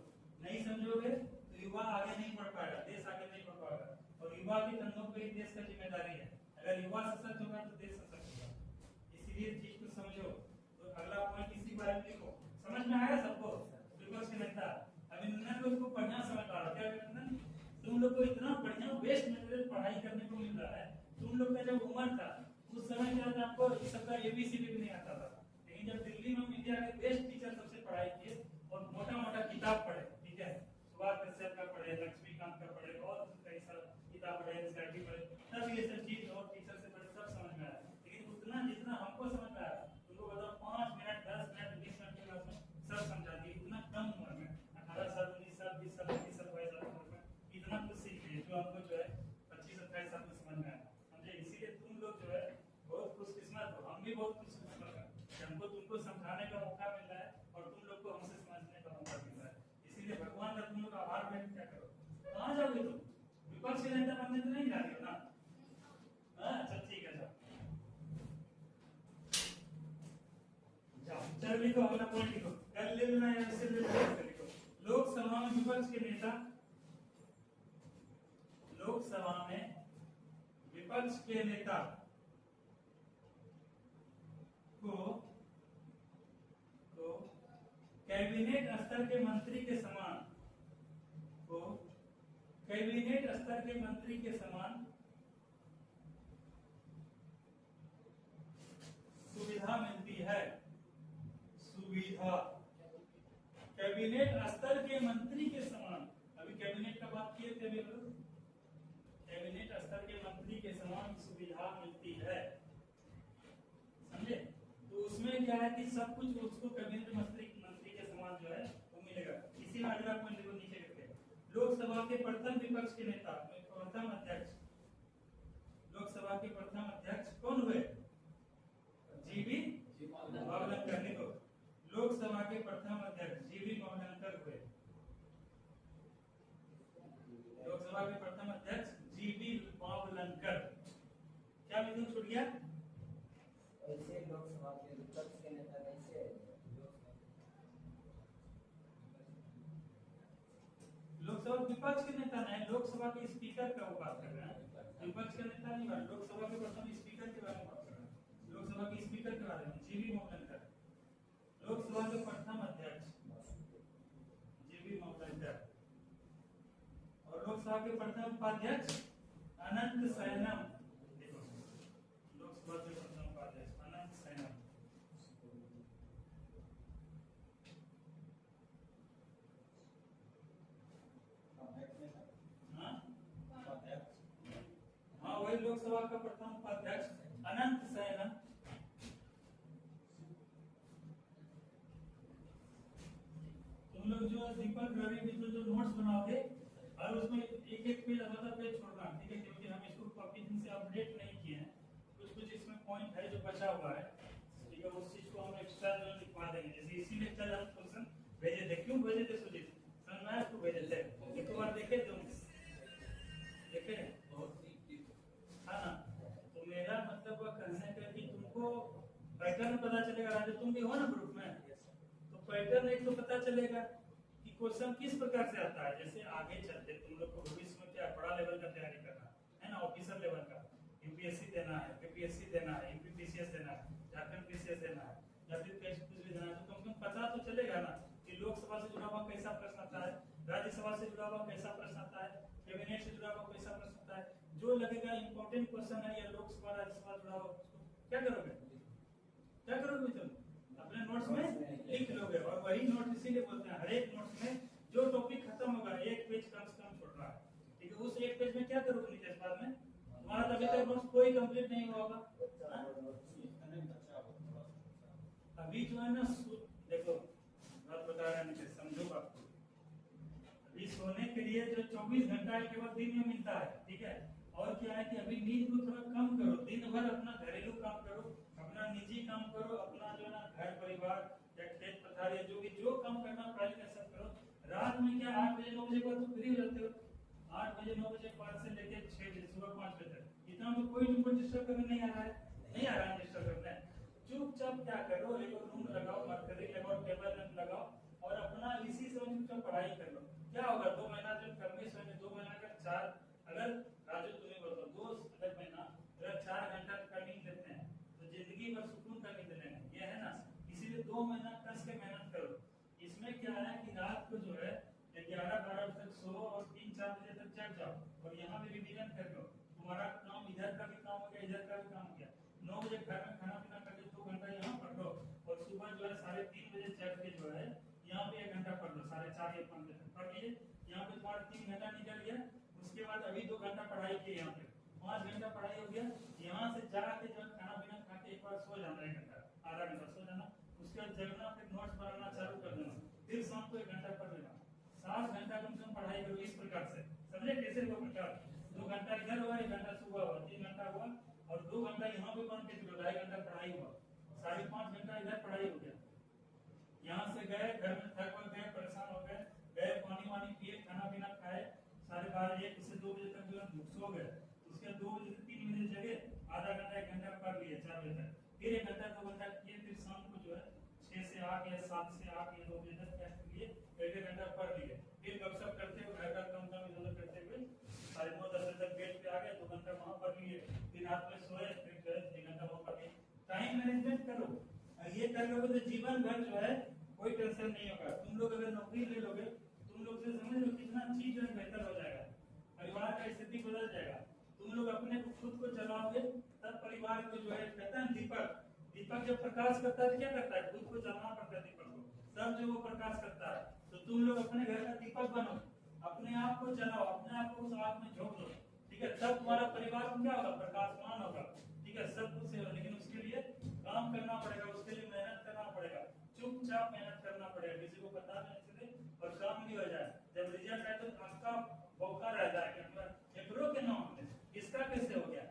नहीं समझोगे तो युवा आगे नहीं बढ़ पाएगा, देश आगे नहीं बढ़ पाएगा। और युवा के कंधों पे देश का जिम्मेदारी है। अगर युवा सशक्त होगा तो देश सशक्त होगा। इसीलिए चीज को समझो। तो अगला पॉइंट इसी बारे में लिखो। समझ में आया सबको? विपक्ष के नेता अभिनंदन को इसको बढ़िया समझ पा रहा। क्या अभिनंदन, तुम लोग को इतना बढ़िया वेस्ट मटेरियल पढ़ाई करने को मिल रहा है। तुम लोग का जब उम्र था उस समय क्या था, आपको इस सब का एबीसीडी भी नहीं आता था। लेकिन जब दिल्ली में इंडिया के बेस्ट टीचर सबसे पढ़ाई किए और मोटा मोटा किताब पढ़े, ठीक है, सुभाष कश्यप का पढ़े, लक्ष्मीकांत का पढ़े और कई सारा किताब पढ़े, एनसीईआरटी पढ़े, तब ये सब चीज और टीचर से पढ़े सब समझ में आया। लेकिन उतना जितना हमको समझ में आया, तुमको बताओ 5 मिनट 10 मिनट 20 मिनट के क्लास में सब समझा दिए। इतना कम उम्र में 18 साल 19 साल 20 साल 21 साल 22 साल उम्र में इतना कुछ सीख लिए जो हमको जो है 25 27 साल में समझ में आया। समझे? इसीलिए तुम लोग जो है बहुत खुशकिस्मत हो, हम भी बहुत खुशकिस्मत हैं कि हमको तुमको समझाने का मौका मिल रहा है और तुम लोग को हमसे समझने का मौका मिल रहा है। इसीलिए भगवान का तुम लोग आभार व्यक्त क्या करो। कहाँ जाओगे तुम? विपक्ष के नेता बनने तो नहीं जा रही हो ना? अच्छा ठीक है, जाओ चल लिखो, अपना पॉइंट लिखो, कल ले लेना या इससे ले लेना। लिखो लोकसभा में विपक्ष के नेता, लोकसभा में विपक्ष के नेता को कैबिनेट स्तर के मंत्री के समान, को कैबिनेट स्तर के मंत्री के समान सुविधा मिलती है। सुविधा कैबिनेट स्तर के मंत्री के समान, अभी कैबिनेट का बात किए थे अभी लोग, कैबिनेट स्तर के मंत्री के समान सुविधा मिलती है। समझे? तो उसमें क्या है कि सब कुछ उसको कैबिनेट मंत्री के समान जो है वो मिलेगा। इसी में अगला पॉइंट देखो नीचे करके, लोकसभा के प्रथम विपक्ष के नेता, प्रथम अध्यक्ष, लोकसभा के प्रथम अध्यक्ष कौन हुए? जीवी मावलंकर। लिखो लोकसभा के प्रथम अध्यक्ष जीवी मावलंकर हुए। लोकसभा के प्रथम अध्यक्ष जीवी मावलंकर। क्या मिथुन छूट गया? ऐसे लोकसभा के विपक्ष के नेता कैसे? लोकसभा विपक्ष के नेता नहीं, लोकसभा के स्पीकर का वो बात कर रहे हैं। विपक्ष के नेता नहीं बात, लोकसभा के प्रथम स्पीकर के बारे में बात कर रहे हैं। लोकसभा के स्पीकर के बारे में जीवी मावलंकर। लोकसभा के प्रथम अध्यक्ष जीवी मावलंकर और लोकसभा के प्रथम उपाध्यक्ष अनंत सैनम। लोकसभा के प्रथम उपाध्यक्ष अनंत सैनम। हाँ वही लोकसभा का प्रथम उपाध्यक्ष अनंत सैनम। तुम लोग जो दीपक रवि मित्र जो नोट्स बनाओगे और उसमें एक एक पेज आधा पेज छोड़ना, ठीक है, क्योंकि हम इसको काफी दिन से अपडेट नहीं किए हैं। कुछ कुछ इसमें पॉइंट है जो बचा हुआ है, ठीक है, उस चीज को हम एक्स्ट्रा जो लिखवा देंगे। जैसे इसी लेक्चर हम क्वेश्चन भेजे थे, क्यों भेजे थे सुजीत? सनराइज को भेजे थे, एक बार देखे तुम देखे हाँ ना? तो मेरा मतलब वह कहने का कि तुमको पैटर्न पता चलेगा। राजू तुम भी हो ना ग्रुप में, तो पैटर्न एक तो पता चलेगा कि क्वेश्चन किस प्रकार से आता है, जैसे आगे चलते तुम लोग को भविष्य में क्या बड़ा लेवल का तैयारी करना है ना, ऑफिसर लेवल का, यूपीएससी देना है, केपीएससी देना है, यूपीपीसीएस देना है, झारखंड पीसीएस देना है, या फिर कुछ भी देना है, तो कम से कम पता तो चलेगा ना कि लोकसभा से जुड़ा हुआ कैसा प्रश्न आता है, राज्यसभा से जुड़ा हुआ कैसा प्रश्न आता है, कैबिनेट से जुड़ा हुआ कैसा प्रश्न आता है। जो लगेगा इंपॉर्टेंट क्वेश्चन है या लोकसभा राज्यसभा जुड़ा हुआ, क्या करोगे, क्या करोगे तुम अपने नोट्स में लिख लोगे। और वही नोट इसीलिए बोलते हैं हर एक नोट्स में जो टॉपिक खत्म होगा एक पेज कम से कम छोड़ रहा है, ठीक है। उस एक पेज में क्या करोगे नीचे बाद में, तुम्हारा अभी तक नोट्स कोई कंप्लीट नहीं हुआ होगा। अभी जो है ना देखो बात बता रहे हैं, समझो बात को। अभी सोने के लिए जो 24 घंटा केवल दिन में मिलता है, ठीक है। और क्या है कि अभी नींद को थोड़ा कम करो, दिन भर अपना घरेलू काम करो, अपना निजी काम करो, अपना जो है ना घर परिवार या खेत पथार या जो काम करना पढ़ाई का सब करो। रात में क्या 8 बजे 9 बजे के बाद तो फ्री हो जाते हो, 8 बजे 9 बजे के बाद से लेकर 6 बजे सुबह 5 बजे तक, इतना तो कोई तुमको डिस्टर्ब करने नहीं आ रहा है, नहीं आ रहा है डिस्टर्ब करने। चुपचाप क्या करो, एक रूम लगाओ, मरकरी लगाओ, टेबल लैंप लगाओ और अपना इसी से चुपचाप पढ़ाई कर लो। क्या होगा 2 महीना जो करने से 2 महीना का 4 अगर राजू तुम्हें बताओ 2 अगर महीना अगर 4 घंटा का नींद लेते हैं तो जिंदगी भर सुकून का नींद लेंगे, ये है ना। इसीलिए 2 महीना कस के मेहनत करो। इसमें क्या है कि रात को जो है 11-12 बजे तक सो और 3-4 बजे तक जग जाओ और यहाँ पे रिवीजन कर लो। तुम्हारा काम इधर का भी काम हो गया, इधर का भी काम हो गया। 9 बजे घर में खाना पीना करके 2 घंटा यहाँ पढ़ लो और सुबह जो है 3:30 बजे जग के जो है यहाँ पे 1 घंटा पढ़ लो, 4:30 या 5 बजे तक पढ़ लिए। यहाँ पे तुम्हारा 3 घंटा निकल गया। उसके बाद अभी 2 घंटा पढ़ाई की, यहाँ पे 5 घंटा पढ़ाई हो गया। यहाँ से जाके जो खाना पीना खा के एक बार सो जाना, 1 घंटा आधा घंटा सो जाना। उसके बाद जगना, फिर नोट्स बनाना चालू कर देना, फिर शाम को 1 घंटा पढ़ लेना। 7 घंटा कम से कम पढ़ाई करो इस प्रकार से, समझे कैसे वो प्रकार। 2 घंटा इधर हुआ, 1 घंटा सुबह हुआ, 3 घंटा हुआ और 2 घंटा यहाँ पे कौन के 2.5 घंटा पढ़ाई हुआ, 5.5 घंटा इधर पढ़ाई हो गया। यहाँ से गए घर में थक वक गए, परेशान हो गए, गए पानी वानी पिए, खाना पीना खाए, 12:30 से 2 बजे तक जो है सो गए। उसके 2 बजे से 3 बजे जगे, आधा घंटा 1 घंटा पढ़ लिए 4 बजे तक, फिर 1 घंटा 2 घंटा किए, फिर शाम को जो है 6 से 8 या 7 से 8 या 2 बजे तक क्या किए, 1 घंटा पढ़ लिए। फिर गपशप करते हुए घर का काम इधर करते हुए 9:30 बजे तक बेड पे आ गए, 2 घंटा वहाँ पढ़ लिए, फिर रात में सोए, फिर जो है 3 घंटा वहाँ पढ़ लिए। टाइम मैनेजमेंट करो, ये कर लोगे तो जीवन भर जो है कोई टेंशन नहीं होगा। तुम लोग अगर नौकरी ले लोगे, तुम लोग से समझ लो कितना चीज जो है बेहतर हो जाएगा, परिवार का स्थिति बदल जाएगा। तुम लोग अपने खुद को चलाओगे तब परिवार को जो है कहता है दीपक जब प्रकाश करता है क्या करता है, खुद को जलाना पड़ता है दीपक को, तब जो वो प्रकाश करता है। तो तुम लोग अपने घर का दीपक बनो, अपने आप को जलाओ, अपने आप को उस आग में झोंक दो, ठीक है। तब तुम्हारा परिवार क्या होगा, प्रकाशमान होगा, ठीक है, सब कुछ होगा। लेकिन उसके लिए काम करना पड़ेगा, उसके लिए मेहनत करना पड़ेगा, चुपचाप मेहनत करना पड़ेगा, किसी को पता नहीं चले और काम भी हो जाए। जब रिजल्ट आए तो आपका मौका रह जाएगा एकरो के नाम में, इसका कैसे हो गया,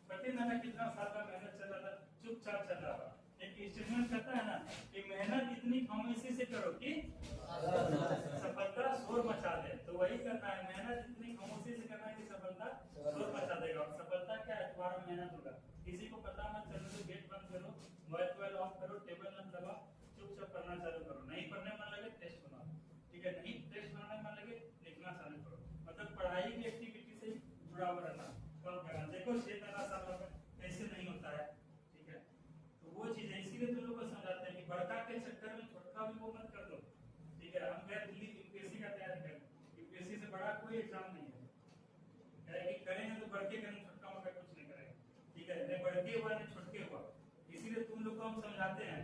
पति मैंने कितना साल का मेहनत चल रहा था, चुपचाप चल रहा था। एक स्टेटमेंट कहता है ना कि मेहनत इतनी खामोशी से करो कि सफलता शोर मचा दे। तो वही करना है, मेहनत इतनी खामोशी से करना है कि सफलता शोर मचा देगा। और सफलता क्या है, तुम्हारा मेहनत होगा। किसी को पता मत चलो तो गेट बंद करो, मोबाइल ऑफ करो, टेबल लैंप लगाओ, चुपचाप पढ़ना चालू करो। नहीं पढ़ने मन लगे टेस्ट बनाओ, ठीक है, नहीं टेस्ट बनाने मन लगे लिखना चालू करो। मतलब पढ़ाई की एक्टिविटी से जुड़ा हुआ रहना, कम करना। देखो 6 साल में ऐसे नहीं होता है, ठीक है। तो वो चीज है, इसीलिए तुम लोग को समझाते हैं कि बड़का के चक्कर में छोटका भी वो मत कर दो, ठीक है। हम गए दिल्ली यूपीएससी का तैयारी कर, यूपीएससी से बड़ा कोई एग्जाम नहीं है, करेंगे तो बढ़ के करेंगे, छोटका मोटा कुछ नहीं करेंगे, ठीक है। नहीं बढ़ के हुआ नहीं छोटके हुआ, इसीलिए तुम लोग को हम समझाते हैं